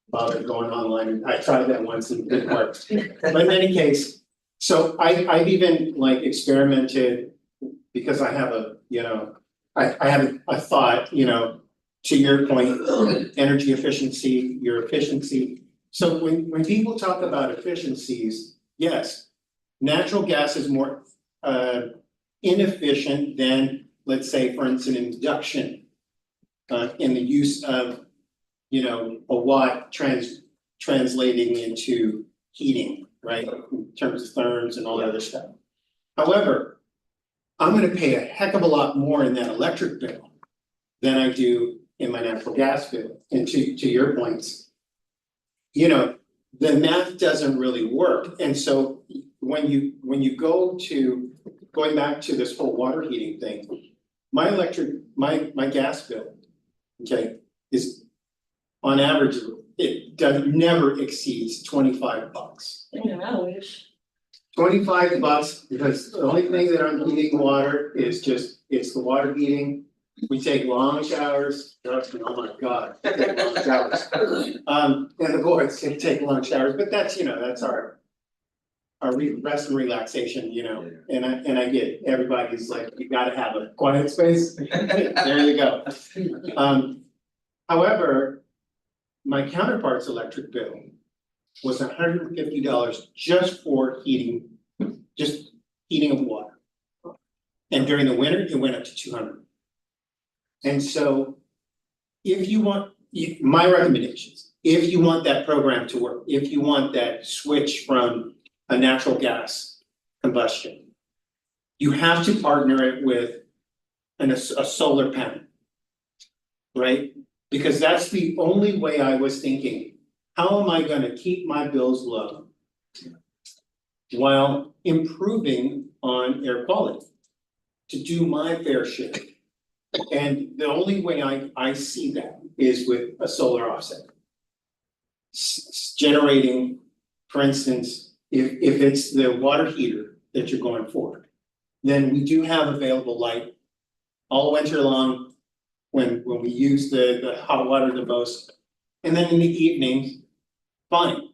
Speaker 8: bother going online. I tried that once and it didn't work. But in any case, so I've even like experimented because I have I have a thought, to your point, energy efficiency, your efficiency. So when people talk about efficiencies, yes, natural gas is more inefficient than, let's say, for instance, induction in the use of, a watt translating into heating, right? In terms of therms and all that other stuff. However, I'm gonna pay a heck of a lot more in that electric bill than I do in my natural gas bill. And to your points, the math doesn't really work. And so when you going back to this whole water heating thing, my gas bill, okay, is on average, it never exceeds $25.
Speaker 11: Yeah, I wish.
Speaker 8: $25 because the only thing that I'm heating water is it's the water heating. We take long showers, trust me, oh my God, we take long showers. And the boys can take long showers, but that's, that's our rest and relaxation, and I get it. Everybody's like, you gotta have a quiet space. There you go. However, my counterpart's electric bill was $150 just for heating of water. And during the winter, it went up to $200. And so if you want, my recommendations, if you want that program to work, if you want that switch from a natural gas combustion, you have to partner it with a solar panel, right? Because that's the only way I was thinking. How am I gonna keep my bills low while improving on air quality to do my fair share? And the only way I see that is with a solar offset. Generating, for instance, if it's the water heater that you're going for, then we do have available light all winter long when we use the hot water the most. And then in the evening, fine,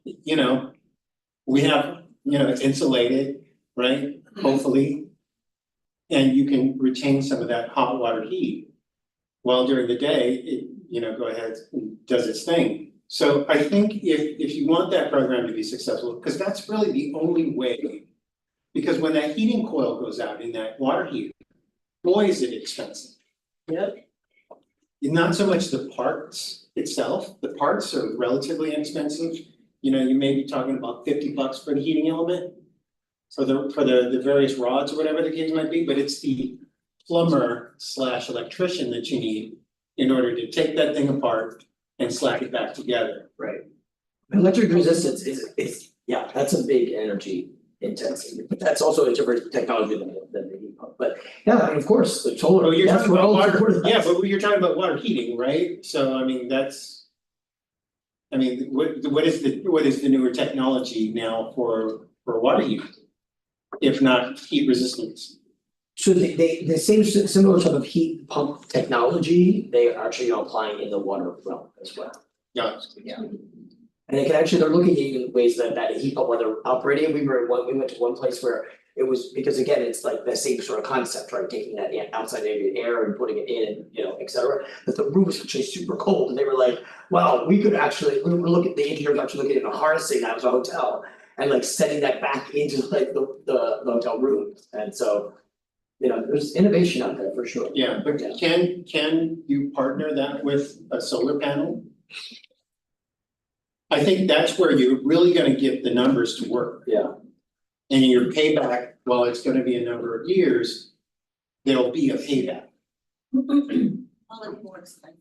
Speaker 8: we have, it's insulated, right? Hopefully. And you can retain some of that hot water heat. While during the day, it, go ahead and does its thing. So I think if you want that program to be successful, because that's really the only way. Because when that heating coil goes out in that water heater, boy, is it expensive.
Speaker 11: Yep.
Speaker 8: Not so much the parts, itself, the parts are relatively inexpensive. You know, you may be talking about $50 for the heating element. For the various rods or whatever the case might be, but it's the plumber / electrician that you need in order to take that thing apart and slack it back together.
Speaker 9: Right. Electric resistance is, yeah, that's a big energy intensity, but that's also a different technology than the heat pump, but yeah, and of course, the solar.
Speaker 8: Oh, you're
Speaker 9: that's
Speaker 8: talking
Speaker 9: what
Speaker 8: about
Speaker 9: all
Speaker 8: water,
Speaker 9: supported
Speaker 8: yeah,
Speaker 9: us.
Speaker 8: but you're talking about water heating, right? So I mean, that's. I mean, what is the newer technology now for water heating? If not heat resistance?
Speaker 9: So the same similar sort of heat pump technology, they are actually applying in the water realm as well.
Speaker 8: Yeah.
Speaker 9: And they can actually, they're looking at even ways that heat pump, whether operating, we went to one place where it was, because again, it's like the same sort of concept, right? Taking that outside ambient air and putting it in and, you know, et cetera. But the room was actually super cold and they were like, wow, we were looking, the engineers actually looking into harnessing that as a hotel and like setting that back into like the hotel room. And so, you know, there's innovation out there for sure.
Speaker 8: Yeah, but can you partner that with a solar panel? I think that's where you're really gonna get the numbers to work.
Speaker 9: Yeah.
Speaker 8: And your payback, while it's gonna be a number of years, there'll be a payback.
Speaker 7: All it works like.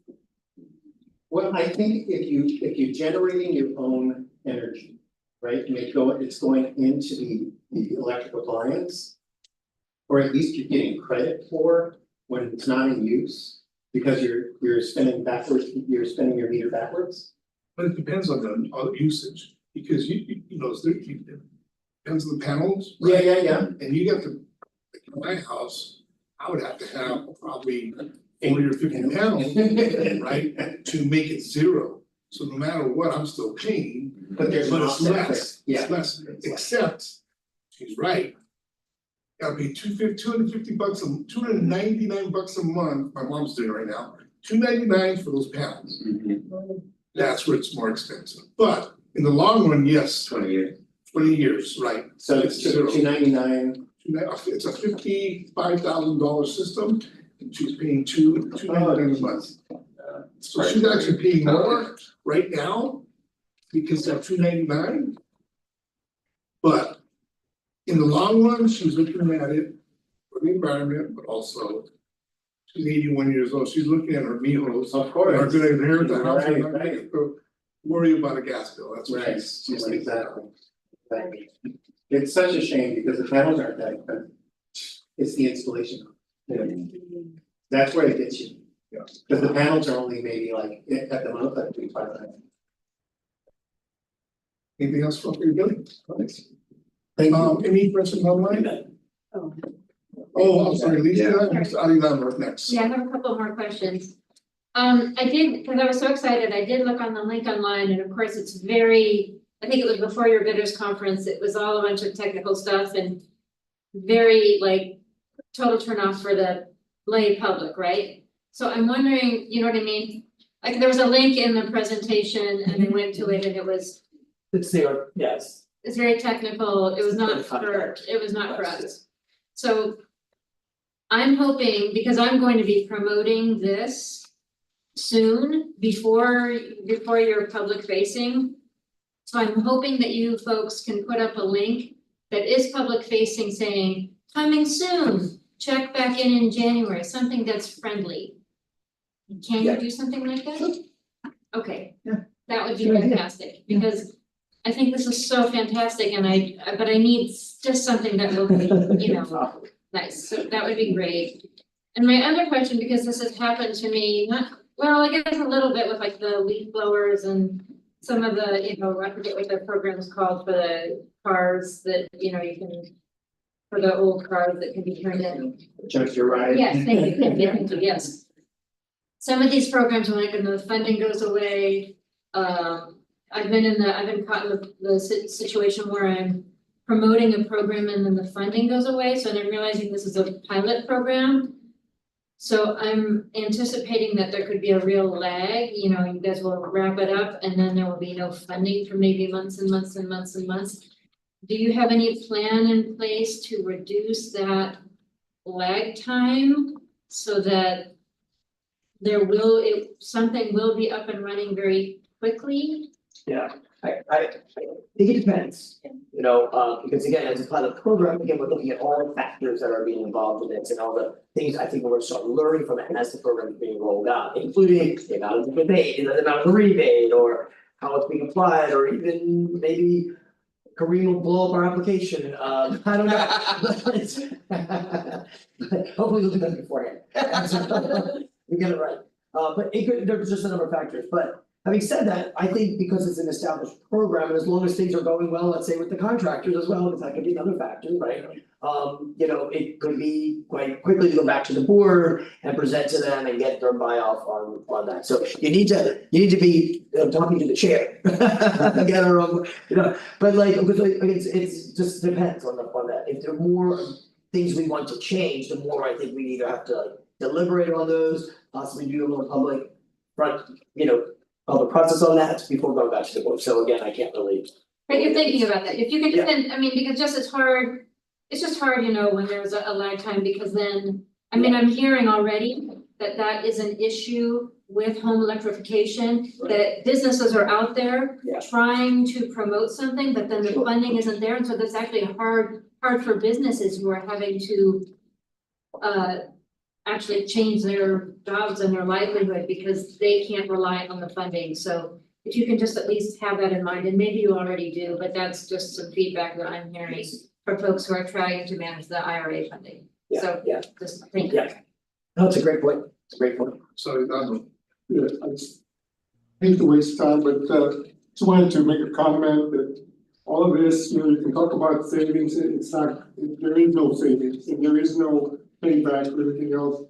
Speaker 8: Well, I think if you're generating your own energy, right, and it's going into the electric appliance. Or at least you're getting credit for when it's not in use, because you're spinning backwards, you're spinning your meter backwards.
Speaker 3: But it depends on the usage, because you know, it depends on the panels. Right?
Speaker 8: Yeah.
Speaker 3: And you got to, like in my house, I would have to have probably 40 or 50 panels, right? To make it zero. So no matter what, I'm still paying,
Speaker 8: But there's an
Speaker 3: it's
Speaker 8: offset there.
Speaker 3: less,
Speaker 8: Yeah.
Speaker 3: it's less, except, she's right. Gotta be $250 $299 a month, my mom's doing it right now, $299 for those panels. That's where it's more expensive, but in the long run, yes.
Speaker 13: 20 years.
Speaker 3: 20 years, right,
Speaker 8: So it's $299.
Speaker 3: it's a $55,000 system, and she's paying $299 a month. So she's actually paying more right now because of $299. But in the long run, she's looking at it for the environment, but also she's 81 years old. She's looking at her mijos.
Speaker 8: Of course.
Speaker 3: Are gonna inherit the house and not
Speaker 8: Right.
Speaker 3: have to worry about a gas bill. That's what
Speaker 8: Right,
Speaker 3: she's
Speaker 8: exactly. It's such a shame because the panels aren't that expensive. It's the installation. That's where it gets you.
Speaker 3: Yeah.
Speaker 8: Because the panels are only maybe like at the most like $500.
Speaker 3: Anything else from your building?
Speaker 8: Thank you.
Speaker 3: Any questions online? Oh, I'm sorry, Lisa, Alilama next.
Speaker 4: Yeah, I have a couple more questions. I did, because I was so excited, I did look on the link online, and of course, it's very, I think it was before your bidders conference, it was all a bunch of technical stuff and very like total turnoff for the lay public, right? So I'm wondering, you know what I mean? Like there was a link in the presentation and I went to it and it was,
Speaker 9: It's there, yes.
Speaker 4: it's very technical, it was not
Speaker 9: It's
Speaker 4: for, it was not for us. So I'm hoping, because I'm going to be promoting this soon, before you're public facing. So I'm hoping that you folks can put up a link that is public facing saying, coming soon, check back in January, something that's friendly. Can you do something like that? Okay, that would be fantastic, because I think this is so fantastic and but I need just something that will be, you know, nice, so that would be great. And my other question, because this has happened to me, well, I guess a little bit with like the leaf blowers and some of the, you know, I forget what the program's called for the cars that, you know, you can, for the old cars that can be turned in.
Speaker 8: Just your ride.
Speaker 4: Yes, thank you, yes. Some of these programs, when the funding goes away, I've been caught in the situation where I'm promoting a program and then the funding goes away, so I'm realizing this is a pilot program. So I'm anticipating that there could be a real lag, you know, you guys will wrap it up and then there will be no funding for maybe months and months and months and months. Do you have any plan in place to reduce that lag time so that something will be up and running very quickly.
Speaker 9: Yeah, I think it depends, you know, because again, as a pilot program, again, we're looking at all the factors that are being involved in this and all the things I think we're gonna start learning from it as the program is being rolled out, including the amount of debate, the amount of rebate, or how it's being applied, or even maybe Kareem will blow up our application, I don't know. Hopefully we'll do that beforehand. We get it right, but it could, there's just a number of factors, but having said that, I think because it's an established program, and as long as things are going well, let's say with the contractors as well, because that could be another factor, right? You know, it could be quite quickly to go back to the board and present to them and get their buy-off on that. So you need to be talking to the chair. Get our own, you know, but like, it's just depends on that. If there are more things we want to change, the more I think we either have to deliberate on those, possibly do a little public front, you know, public process on that before going back to the board. So again, I can't really.
Speaker 4: But you're thinking about that, if you could
Speaker 9: Yeah.
Speaker 4: just, I mean, because just it's just hard, you know, when there's a lag time, because then, I mean, I'm hearing already that is an issue with home electrification, that businesses are out there
Speaker 9: Yeah.
Speaker 4: trying to promote something, but then the
Speaker 9: Sure.
Speaker 4: funding isn't there, and so that's actually hard for businesses who are having to actually change their jobs and their livelihood because they can't rely on the funding. So if you can just at least have that in mind, and maybe you already do, but that's just some feedback that I'm hearing from folks who are trying to manage the IRA funding. So
Speaker 9: Yeah.
Speaker 4: just think.
Speaker 9: Yeah. No, it's a great point. It's a great point.
Speaker 3: Sorry, yeah, I just hate to waste time, but just wanted to make a comment that all of this, you know, you can talk about savings, it's not, there is no savings, and there is no payback or anything else.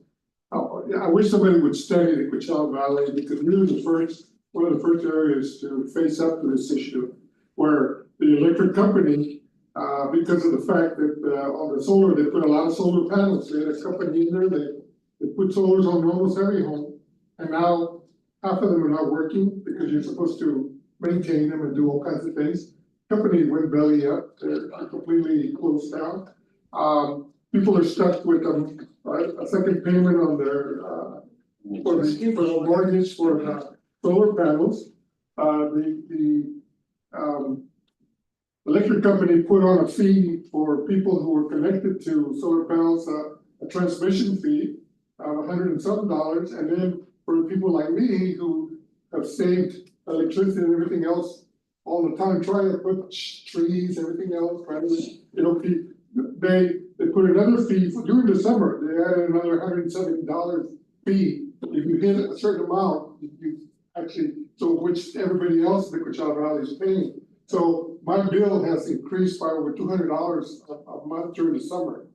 Speaker 3: Yeah, I wish somebody would study the Coachella Valley, because we were one of the first areas to face up to this issue, where the electric company, because of the fact that on the solar, they put a lot of solar panels, they had a company in there that they put solars on almost every home. And now half of them are not working because you're supposed to maintain them and do all kinds of things. Company went belly up, they're completely closed down. People are stuck with a second payment on their for the mortgage for the solar panels. The electric company put on a fee for people who were connected to solar panels, a transmission fee of $100 and something, and then for people like me who have saved electricity and everything else all the time, trying to put trees, everything else, trying to, you know, they put another fee for during the summer, they added another $170 fee. If you hit a certain amount, you actually, so which everybody else in the Coachella Valley is paying. So my bill has increased by over $200 a month during the summer.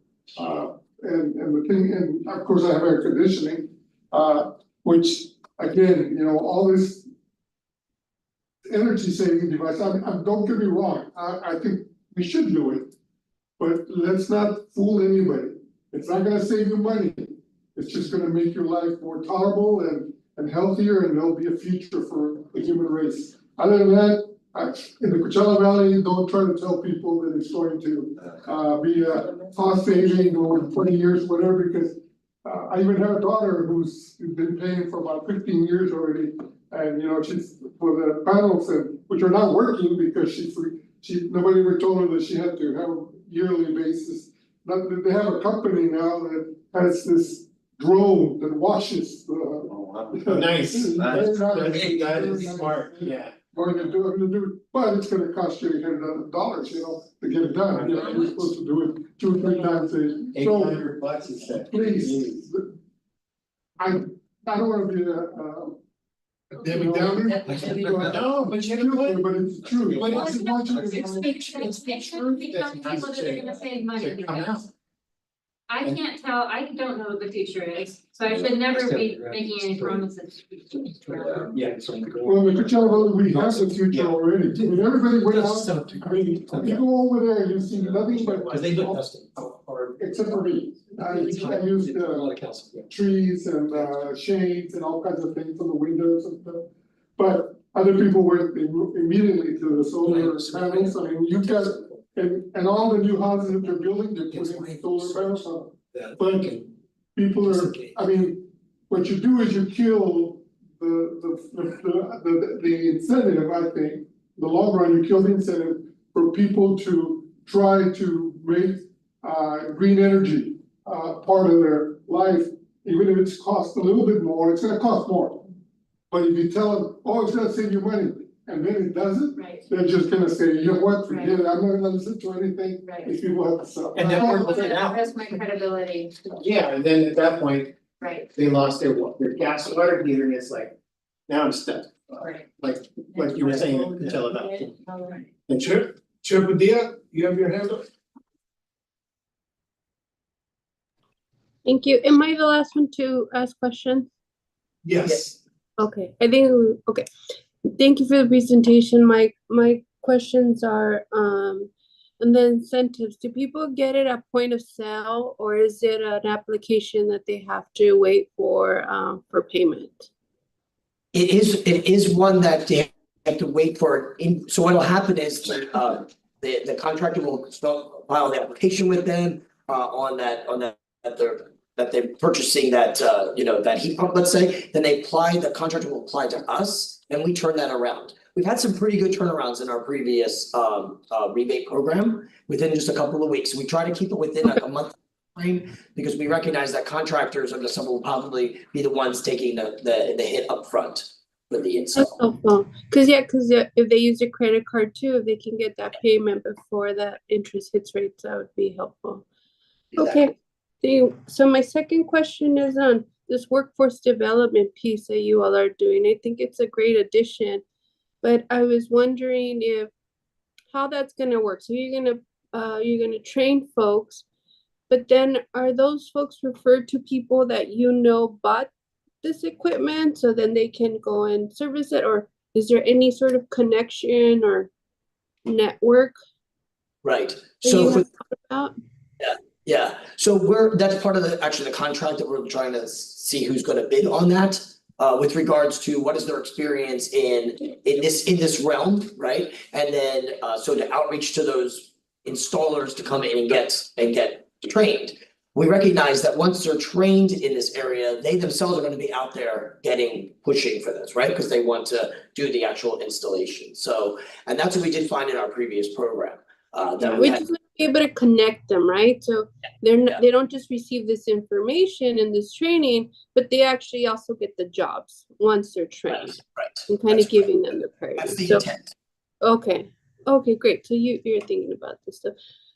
Speaker 3: And the thing, and of course I have air conditioning, which again, you know, all this energy saving device, don't get me wrong, I think we should do it. But let's not fool anybody. It's not gonna save you money. It's just gonna make your life more tolerable and healthier, and there'll be a future for the human race. Other than that, in the Coachella Valley, don't try to tell people that it's going to be a cost saving over 20 years, whatever, because I even have a daughter who's been paying for about 15 years already. And you know, she's for the panels, and which are not working because nobody ever told her that she had to have a yearly basis. They have a company now that has this drone that washes the.
Speaker 12: Nice.
Speaker 3: That
Speaker 12: is smart, yeah.
Speaker 3: Going to do, but it's gonna cost you $800, you know, to get it done, you know, you're supposed to do it 2 or 3 times a day. So
Speaker 12: $800 is that.
Speaker 3: please, I don't wanna be a Debbie Downer.
Speaker 12: No, but you know what?
Speaker 3: But it's true.
Speaker 12: But
Speaker 3: I
Speaker 12: it's-
Speaker 3: want you to-
Speaker 12: it's the truth that
Speaker 4: Become people that are gonna save money,
Speaker 12: to come out.
Speaker 4: because I can't tell, I don't know what the future is, so I should never be making any promises.
Speaker 12: Yeah.
Speaker 3: Well, the Coachella Valley, we have the future already, I mean, everybody went out, I mean, you go over there, you see nothing but.
Speaker 12: Cause they look custom.
Speaker 3: Except for me, I used trees and shades and all kinds of things on the windows and stuff. But other people went immediately to the solar panels, I mean, you've got, and all the new houses that they're building, they're putting solar panels on. But people are, I mean, what you do is you kill the incentive, I think, the long run, you kill the incentive for people to try to make green energy part of their life, even if it's cost a little bit more, it's gonna cost more. But if you tell them, oh, it's gonna save you money, and then it doesn't,
Speaker 11: Right.
Speaker 3: they're just gonna say, you know what, forget it, I'm not gonna listen to anything,
Speaker 11: Right.
Speaker 3: these people have to sell.
Speaker 14: And then we're looking out.
Speaker 4: That's my credibility.
Speaker 8: Yeah, and then at that point,
Speaker 11: Right.
Speaker 8: they lost their gas and water heater, and it's like, now I'm stuck.
Speaker 11: Right.
Speaker 8: Like you were saying until about.
Speaker 11: All right.
Speaker 3: And Chair Padilla, you have your hand up?
Speaker 2: Thank you. Am I the last one to ask questions?
Speaker 3: Yes.
Speaker 2: Okay, I think, okay. Thank you for the presentation. My questions are, and the incentives, do people get it at point of sale, or is it an application that they have to wait for payment?
Speaker 9: It is one that they have to wait for. So what'll happen is the contractor will file the application with them on that that they're purchasing that that heat pump, let's say. Then the contractor will apply to us, and we turn that around. We've had some pretty good turnarounds in our previous rebate program within just a couple of weeks. We try to keep it within like a month frame, because we recognize that contractors are some will probably be the ones taking the hit upfront for the install.
Speaker 2: That's helpful, because if they use a credit card too, if they can get that payment before the interest hits rates, that would be helpful. Okay, so my second question is on this workforce development piece that you all are doing. I think it's a great addition, but I was wondering how that's gonna work. So you're gonna train folks, but then are those folks referred to people that bought this equipment, so then they can go and service it, or is there any sort of connection or network?
Speaker 9: Right. So
Speaker 2: about?
Speaker 9: Yeah, so that's part of the contract that we're trying to see who's gonna bid on that. With regards to what is their experience in this realm, right? And then so to outreach to those installers to come in and get trained. We recognize that once they're trained in this area, they themselves are gonna be out there pushing for this, right? Because they want to do the actual installation. So, and that's what we did find in our previous program.
Speaker 2: We just want to be able to connect them, right? So they don't just receive this information and this training, but they actually also get the jobs once they're trained.
Speaker 9: Right.
Speaker 2: And kind of giving them the priority.
Speaker 9: That's the intent.
Speaker 2: Okay, great. So you're thinking about this stuff.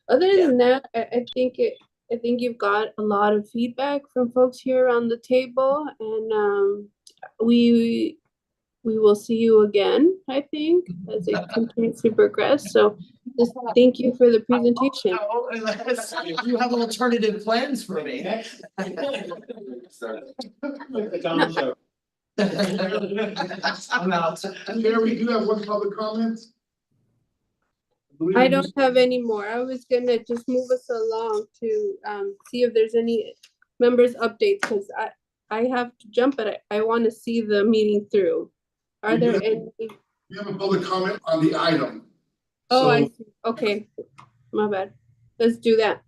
Speaker 2: Other than that, I think you've got a lot of feedback from folks here around the table, and we will see you again, I think, as it continues to progress. So just thank you for the presentation.
Speaker 9: You have alternative plans for me. I'm out.
Speaker 3: Mayor, we do have one public comment.
Speaker 2: I don't have any more. I was gonna just move us along to see if there's any members updates, because I have to jump, but I want to see the meeting through. Are there any?
Speaker 3: We have a public comment on the item.
Speaker 2: Oh, I see. Okay, my bad. Let's do that.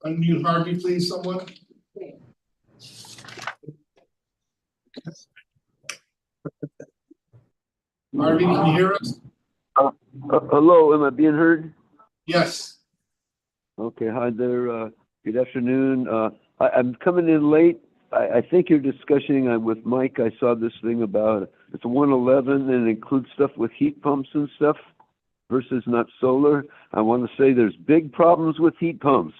Speaker 3: Unmute Harvey, please, someone. Harvey, can you hear us?
Speaker 15: Hello, am I being heard?
Speaker 3: Yes.
Speaker 15: Okay, hi there. Good afternoon. I'm coming in late. I think you're discussing with Mike. I saw this thing about it's a 111 and it includes stuff with heat pumps and stuff versus not solar. I want to say there's big problems with heat pumps.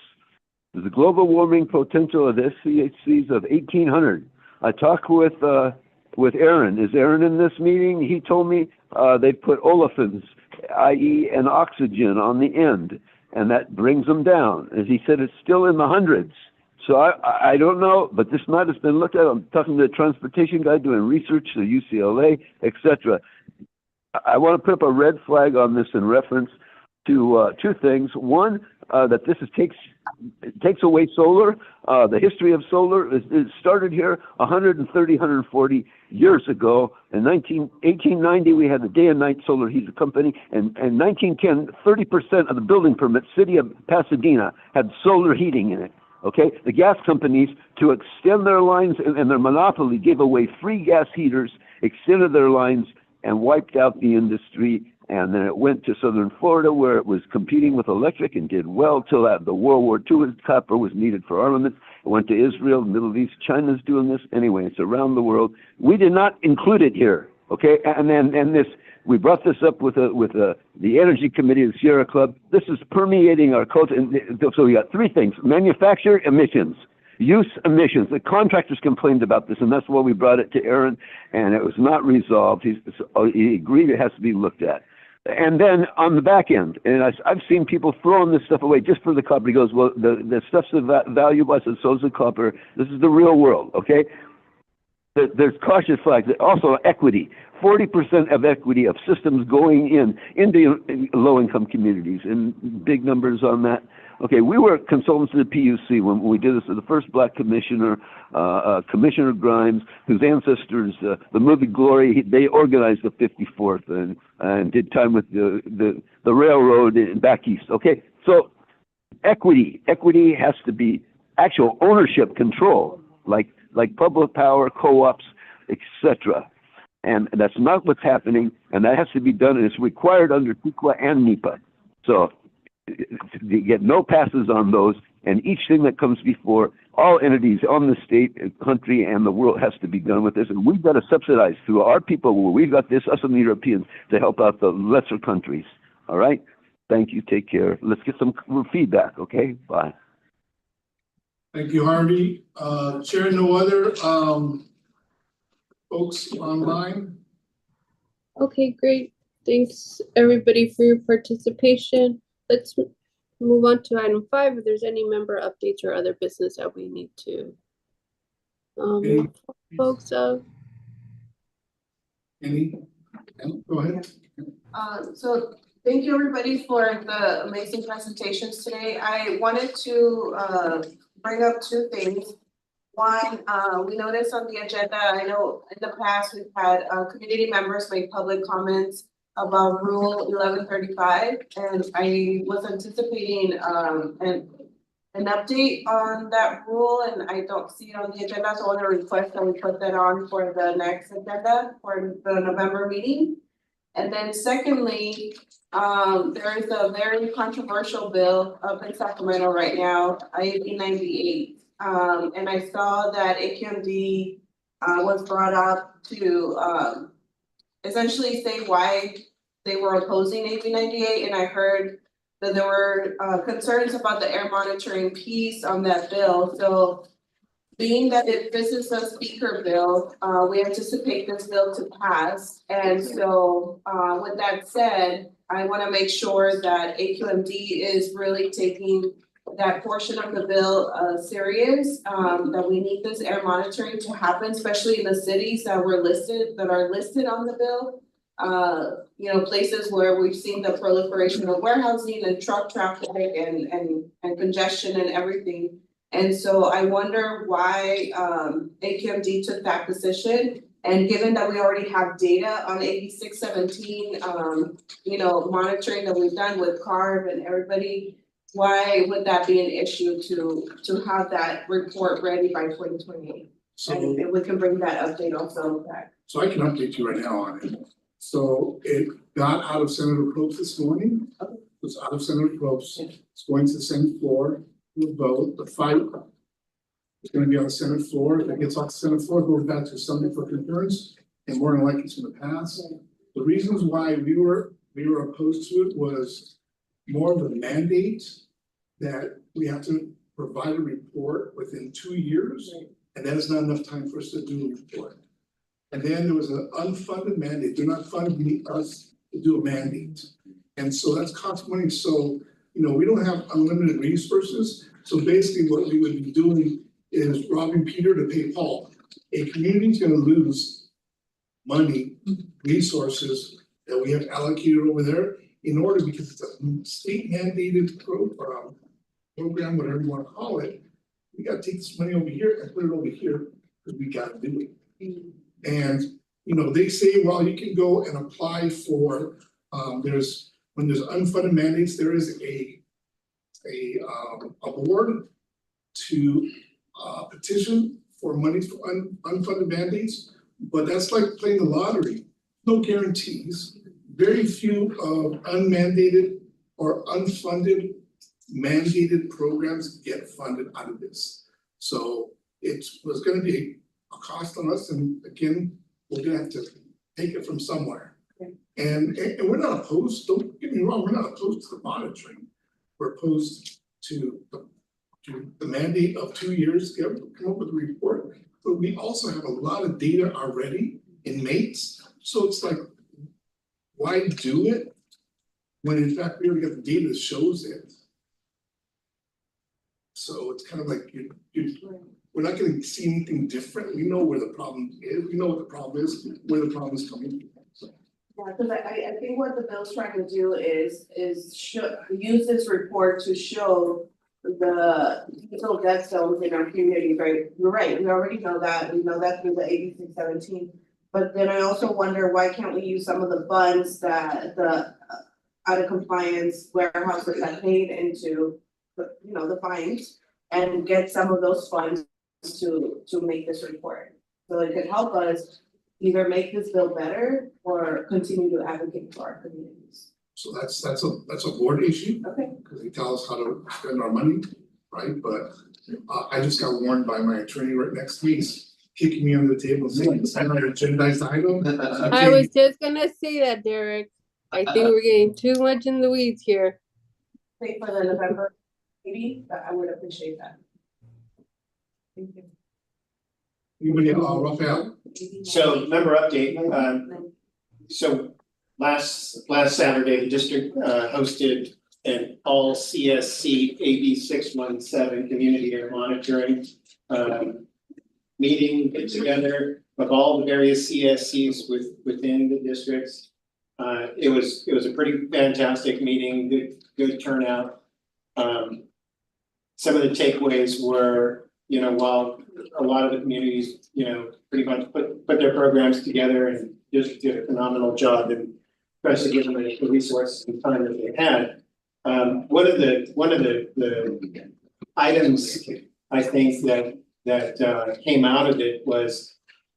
Speaker 15: There's a global warming potential of SCHCs of 1,800. I talked with Aaron. Is Aaron in this meeting? He told me they put olefins, i.e. an oxygen on the end, and that brings them down. As he said, it's still in the hundreds. So I don't know, but this matter has been looked at. I'm talking to the transportation guy doing research, the UCLA, etc. I want to put up a red flag on this in reference to two things. One, that this takes away solar. The history of solar is started here 130, 140 years ago. In 1890, we had the day and night solar heater company. And in 1910, 30% of the building permits, city of Pasadena, had solar heating in it. Okay, the gas companies, to extend their lines and their monopoly, gave away free gas heaters, extended their lines, and wiped out the industry. And then it went to southern Florida, where it was competing with electric and did well till the World War II. Copper was needed for armament. It went to Israel, Middle East. China's doing this anyway. It's around the world. We did not include it here. Okay, and this. We brought this up with the Energy Committee of the Sierra Club. This is permeating our culture. And so we got three things: manufacture emissions, use emissions. The contractors complained about this, and that's why we brought it to Aaron, and it was not resolved. He agreed it has to be looked at. And then on the back end, and I've seen people throwing this stuff away just for the copper. He goes, well, the stuff's valuable. I said, so is the copper. This is the real world, okay? There's cautious flags. Also equity. 40% of equity of systems going into low-income communities, and big numbers on that. Okay, we were consultants to the PUC when we did this. The first black commissioner, Commissioner Grimes, whose ancestors, the movie Glory, they organized the 54th and did time with the railroad back east. Okay, so equity has to be actual ownership control, like public power, co-ops, etc. And that's not what's happening, and that has to be done, and it's required under TICWA and NEPA. So you get no passes on those, and each thing that comes before all entities on the state, country, and the world has to be done with this. And we've got to subsidize through our people, where we've got this, us and the Europeans, to help out the lesser countries. All right? Thank you. Take care. Let's get some feedback, okay? Bye.
Speaker 3: Thank you, Harvey. Chair, no other folks online?
Speaker 2: Okay, great. Thanks everybody for your participation. Let's move on to item 5. If there's any member updates or other business that we need to folks of.
Speaker 3: Any? Go ahead.
Speaker 16: So thank you everybody for the amazing presentations today. I wanted to bring up two things. One, we noticed on the agenda, I know in the past we've had community members make public comments about Rule 1135, and I was anticipating an update on that rule, and I don't see it on the agenda, so I want to request that we put that on for the next agenda for the November meeting. And then secondly, there is a very controversial bill up in Sacramento right now, AB 98. And I saw that AQMD was brought up to essentially say why they were opposing AB 98, and I heard that there were concerns about the air monitoring piece on that bill. So being that this is a speaker bill, we anticipate this bill to pass. And so with that said, I want to make sure that AQMD is really taking that portion of the bill serious, that we need this air monitoring to happen, especially in the cities that are listed on the bill. You know, places where we've seen the proliferation of warehousing and truck traffic and congestion and everything. And so I wonder why AQMD took that position. And given that we already have data on AB 617, you know, monitoring that we've done with CARB and everybody, why would that be an issue to have that report ready by 2028?
Speaker 3: So,
Speaker 16: and if we can bring that update also back.
Speaker 3: So I can update you right now on it. So it got out of Senator Probst this morning. It's out of Senator Probst. It's going to the Senate floor. We'll vote. The fight is going to be on the Senate floor. If it gets off the Senate floor, it goes back to Sunday for concurrence, and more than likely it's going to pass. The reasons why we were opposed to it was more of a mandate that we have to provide a report within 2 years, and that is not enough time for us to do a report. And then there was an unfunded mandate. They're not funding us to do a mandate. And so that's cost money. So, you know, we don't have unlimited resources. So basically what we would be doing is robbing Peter to pay Paul. A community is going to lose money, resources that we have allocated over there in order, because it's a state mandated program, whatever you want to call it. We got to take this money over here and put it over here because we got to do it. And, you know, they say, well, you can go and apply for, when there's unfunded mandates, there is a board to petition for money for unfunded mandates, but that's like playing the lottery, no guarantees. Very few unmandated or unfunded mandated programs get funded out of this. So it was gonna be a cost on us, and again, we're gonna have to take it from somewhere. And we're not opposed, don't get me wrong, we're not opposed to the monitoring. We're opposed to the mandate of 2 years, come up with a report. But we also have a lot of data already in mates, so it's like, why do it? When in fact, we already got the data that shows it. So it's kind of like we're not gonna see anything different. We know where the problem is, we know what the problem is, where the problem is coming from. So.
Speaker 16: Yeah, because I think what the bill's trying to do is use this report to show the digital dead zones in our community, right? You're right, we already know that, we know that through the AB 617. But then I also wonder, why can't we use some of the funds that the out of compliance warehouses have paid into the fines, and get some of those funds to make this report. So it could help us either make this bill better or continue to advocate for our communities.
Speaker 3: So that's a board issue.
Speaker 16: Okay.
Speaker 3: Because they tell us how to spend our money, right? But I just got warned by my attorney right next to me, he's kicking me under the table and saying it's not an agendized item.
Speaker 2: I was just gonna say that, Derek. I think we're getting too much in the weeds here.
Speaker 16: Wait for the November meeting, but I would appreciate that. Thank you.
Speaker 3: Anybody, Rafael?
Speaker 8: So member update, so last Saturday, the district hosted an all CSC AB 617 community air monitoring meeting, get together of all the various CSCs within the districts. It was a pretty fantastic meeting, good turnout. Some of the takeaways were, while a lot of the communities, pretty much put their programs together and just did a phenomenal job, and especially given the resources and time that they had. One of the items I think that came out of it was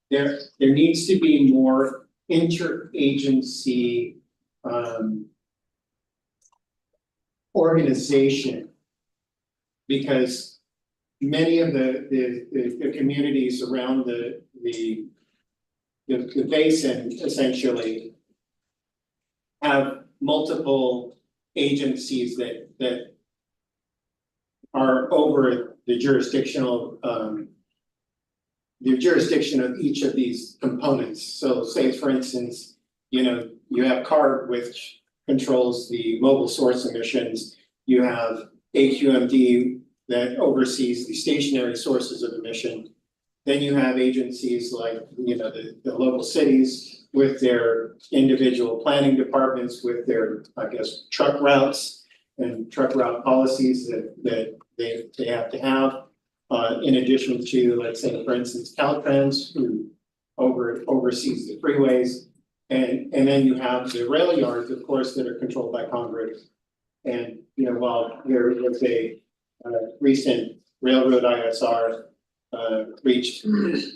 Speaker 8: there needs to be more interagency organization, because many of the communities around the basin essentially have multiple agencies that are over the jurisdiction of each of these components. So say, for instance, you have CARB, which controls the mobile source emissions. You have AQMD that oversees the stationary sources of emission. Then you have agencies like, the local cities with their individual planning departments, with their, truck routes and truck route policies that they have to have. In addition to, let's say, for instance, Caltrans, who oversees the freeways. And then you have the rail yards, of course, that are controlled by Congress. And, while there was a recent railroad ISR reached,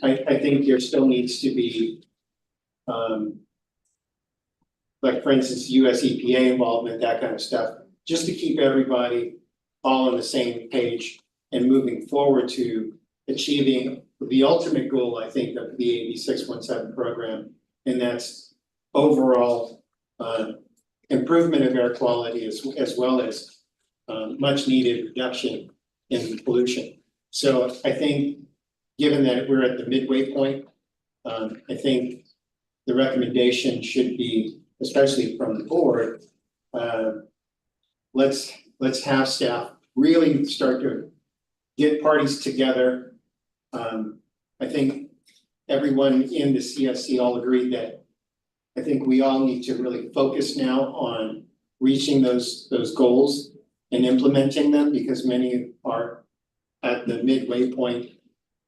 Speaker 8: I think there still needs to be, like, for instance, US EPA involvement, that kind of stuff, just to keep everybody all on the same page and moving forward to achieving the ultimate goal, I think, of the AB 617 program, and that's overall improvement of air quality as well as much needed reduction in pollution. So I think, given that we're at the midway point, I think the recommendation should be, especially from the board, let's have staff really start to get parties together. I think everyone in the CSC all agreed that I think we all need to really focus now on reaching those goals and implementing them, because many are at the midway point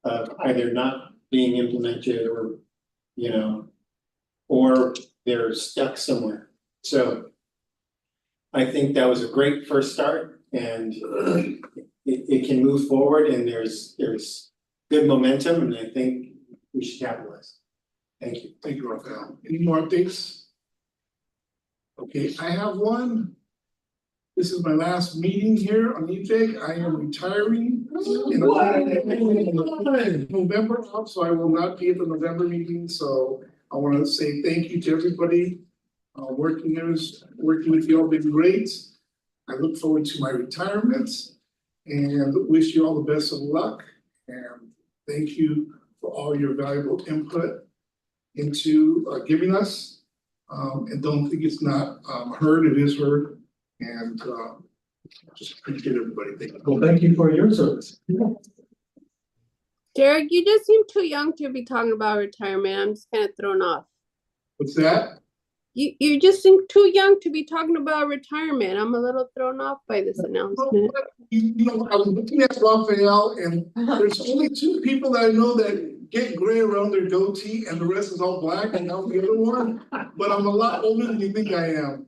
Speaker 8: of either not being implemented or they're stuck somewhere. So I think that was a great first start, and it
Speaker 12: it can move forward and there's good momentum and I think we should capitalize. Thank you.
Speaker 3: Thank you, Rafael. Any more updates? Okay, I have one. This is my last meeting here on EJIC. I am retiring in November, so I will not be at the November meeting, so I want to say thank you to everybody. Working with you all been great. I look forward to my retirement and wish you all the best of luck. And thank you for all your valuable input into giving us. And don't think it's not heard, it is heard. And just appreciate everybody. Thank you.
Speaker 12: Well, thank you for your service.
Speaker 2: Derek, you just seem too young to be talking about retirement. I'm just kind of thrown off.
Speaker 3: What's that?
Speaker 2: You just seem too young to be talking about retirement. I'm a little thrown off by this announcement.
Speaker 3: You know, I was looking at Rafael and there's only two people that I know that get gray around their goatee and the rest is all black and I'm the other one. But I'm a lot older than you think I am.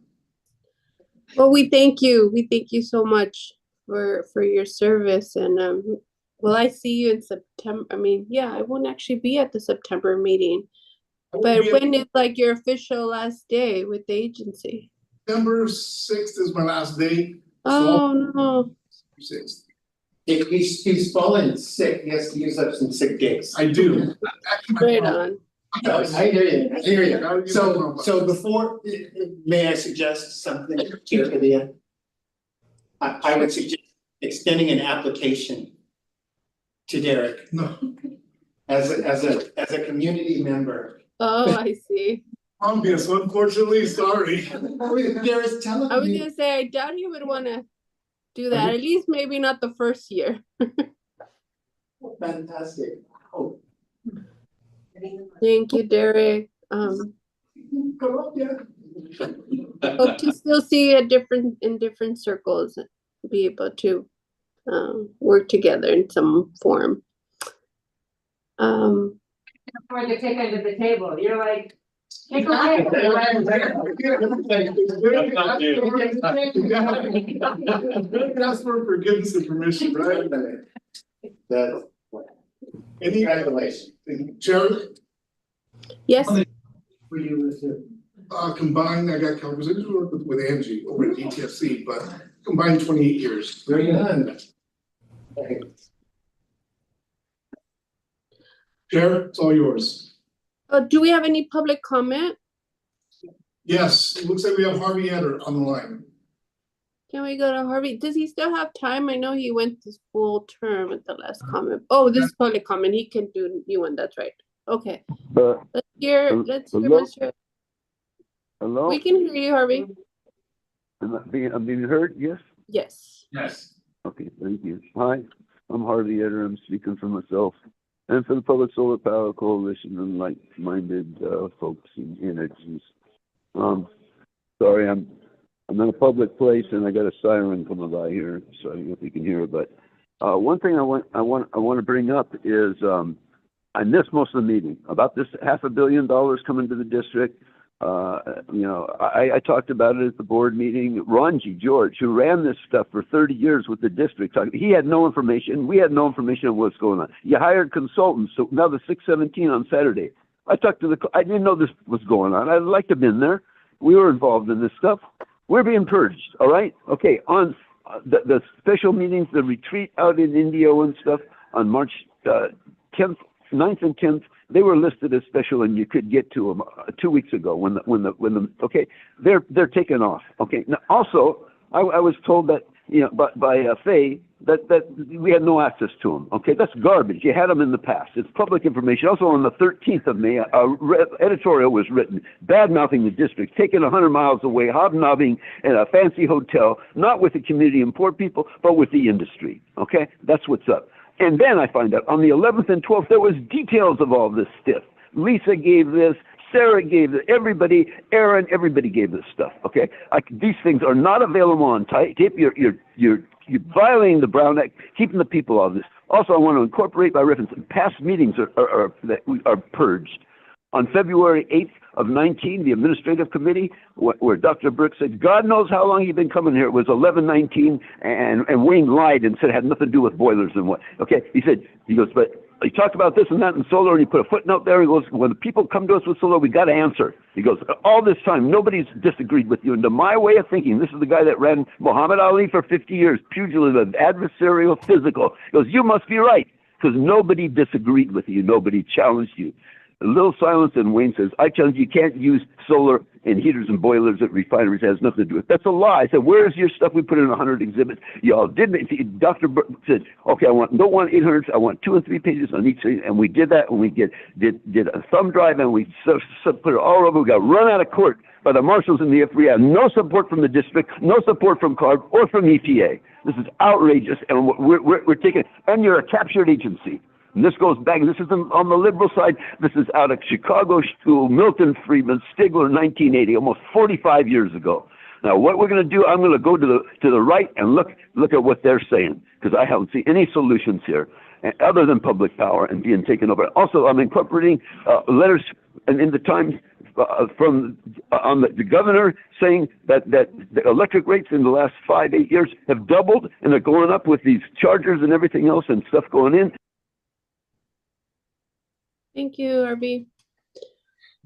Speaker 2: Well, we thank you. We thank you so much for your service. And will I see you in September? I mean, yeah, I won't actually be at the September meeting. But when is like your official last day with the agency?
Speaker 3: September 6th is my last day.
Speaker 2: Oh, no.
Speaker 3: 6th.
Speaker 12: If he's fallen sick, he has to use up some sick days.
Speaker 3: I do.
Speaker 2: Right on.
Speaker 12: I hear you. So before, may I suggest something to Leah? I would suggest extending an application to Derek
Speaker 3: No.
Speaker 12: as a community member.
Speaker 2: Oh, I see.
Speaker 3: Obvious, unfortunately, sorry.
Speaker 12: There is
Speaker 2: I was gonna say, I doubt he would want to do that. At least maybe not the first year.
Speaker 12: Fantastic. Oh.
Speaker 2: Thank you, Derek. Hope to still see you in different circles, be able to work together in some form.
Speaker 4: Afford to take under the table, you're like, take a
Speaker 3: Ask for forgiveness and permission, right?
Speaker 12: That's
Speaker 3: Any
Speaker 12: congratulations.
Speaker 3: Jared?
Speaker 2: Yes.
Speaker 12: For you,
Speaker 3: Combined, I got conversations with Angie over at DTFC, but combined 28 years.
Speaker 12: very good.
Speaker 3: Jared, it's all yours.
Speaker 2: Do we have any public comment?
Speaker 3: Yes, it looks like we have Harvey Eder on the line.
Speaker 2: Can we go to Harvey? Does he still have time? I know he went this full term at the last comment. Oh, this is public comment. He can do a new one. That's right. Okay. Let's hear
Speaker 15: hello?
Speaker 2: Mr.
Speaker 15: Hello?
Speaker 2: We can hear you, Harvey.
Speaker 15: I'm being heard, yes?
Speaker 2: Yes.
Speaker 3: Yes.
Speaker 15: Okay, thank you. Hi, I'm Harvey Eder. I'm speaking for myself and for the Public Solar Power Coalition and like-minded folks in energies. Sorry, I'm in a public place and I got a siren coming by here, so I don't know if you can hear it. But one thing I want to bring up is I missed most of the meeting about this $500 million coming to the district. I talked about it at the board meeting. Ron G. George, who ran this stuff for 30 years with the district, he had no information. We had no information on what's going on. You hired consultants. So now the 617 on Saturday. I didn't know this was going on. I'd like to have been there. We were involved in this stuff. We're being purged. All right. Okay. On the special meetings, the retreat out in Indio and stuff on March 10th, 9th and 10th, they were listed as special, and you could get to them 2 weeks ago when the okay, they're taken off. Okay. Now also, I was told that by Faye that we had no access to them. Okay, that's garbage. You had them in the past. It's public information. Also, on the 13th of May, editorial was written bad-mouthing the district, taken 100 miles away, hobnobbing in a fancy hotel, not with the community and poor people, but with the industry. Okay, that's what's up. And then I find out on the 11th and 12th, there was details of all this stuff. Lisa gave this, Sarah gave this, everybody, Aaron, everybody gave this stuff, okay? These things are not available on tape. You're violating the Brown Act, keeping the people off this. Also, I want to incorporate by reference, past meetings are purged. On February 8th, of 19, the administrative committee, where Dr. Burke said, God knows how long he'd been coming here. It was 11/19, and Wayne lied and said it had nothing to do with boilers and what. Okay, he goes, but he talked about this and that in solar, and he put a footnote there. He goes, when the people come to us with solar, we got to answer. He goes, all this time, nobody's disagreed with you. And to my way of thinking, this is the guy that ran Muhammad Ali for 50 years, pugilism, adversarial, physical. He goes, you must be right, because nobody disagreed with you. Nobody challenged you. A little silence, and Wayne says, I challenge you, can't use solar in heaters and boilers at refineries. It has nothing to do with it. That's a lie. I said, where's your stuff? We put in 100 exhibits. Y'all didn't. Dr. Burke said, okay, I don't want 800, I want 2 and 3 pages on each thing. And we did that, and we did a thumb drive, and we put it all over. We got run out of court by the marshals and the FBI. No support from the district, no support from CARB or from EPA. This is outrageous, and we're taking, and you're a captured agency. And this goes back, this isn't on the liberal side, this is out of Chicago School, Milton Friedman, Stigler, 1980, almost 45 years ago. Now, what we're going to do, I'm going to go to the right and look at what they're saying, because I haven't seen any solutions here, other than public power and being taken over. Also, I'm incorporating letters in the Times from the governor saying that the electric rates in the last 5-8 years have doubled, and they're going up with these chargers and everything else and stuff going in.
Speaker 2: Thank you, RB.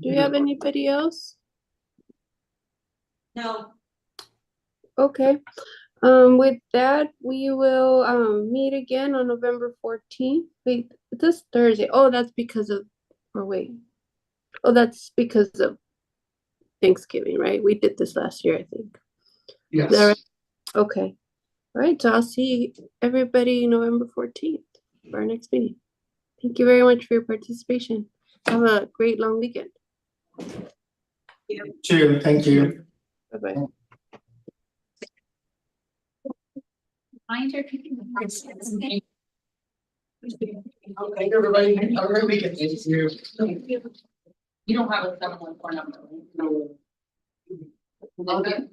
Speaker 2: Do you have anybody else?
Speaker 7: No.
Speaker 2: Okay. With that, we will meet again on November 14th. Wait, this Thursday. Oh, that's because of, or wait. Oh, that's because of Thanksgiving, right? We did this last year, I think.
Speaker 3: Yes.
Speaker 2: Is that right? Okay. All right, so I'll see everybody November 14th for our next meeting. Thank you very much for your participation. Have a great long weekend.
Speaker 12: Sure, thank you.
Speaker 2: Bye-bye.
Speaker 9: Okay, everybody, have a great weekend. Thank you.
Speaker 11: You don't have a 714 number, right? No. Okay.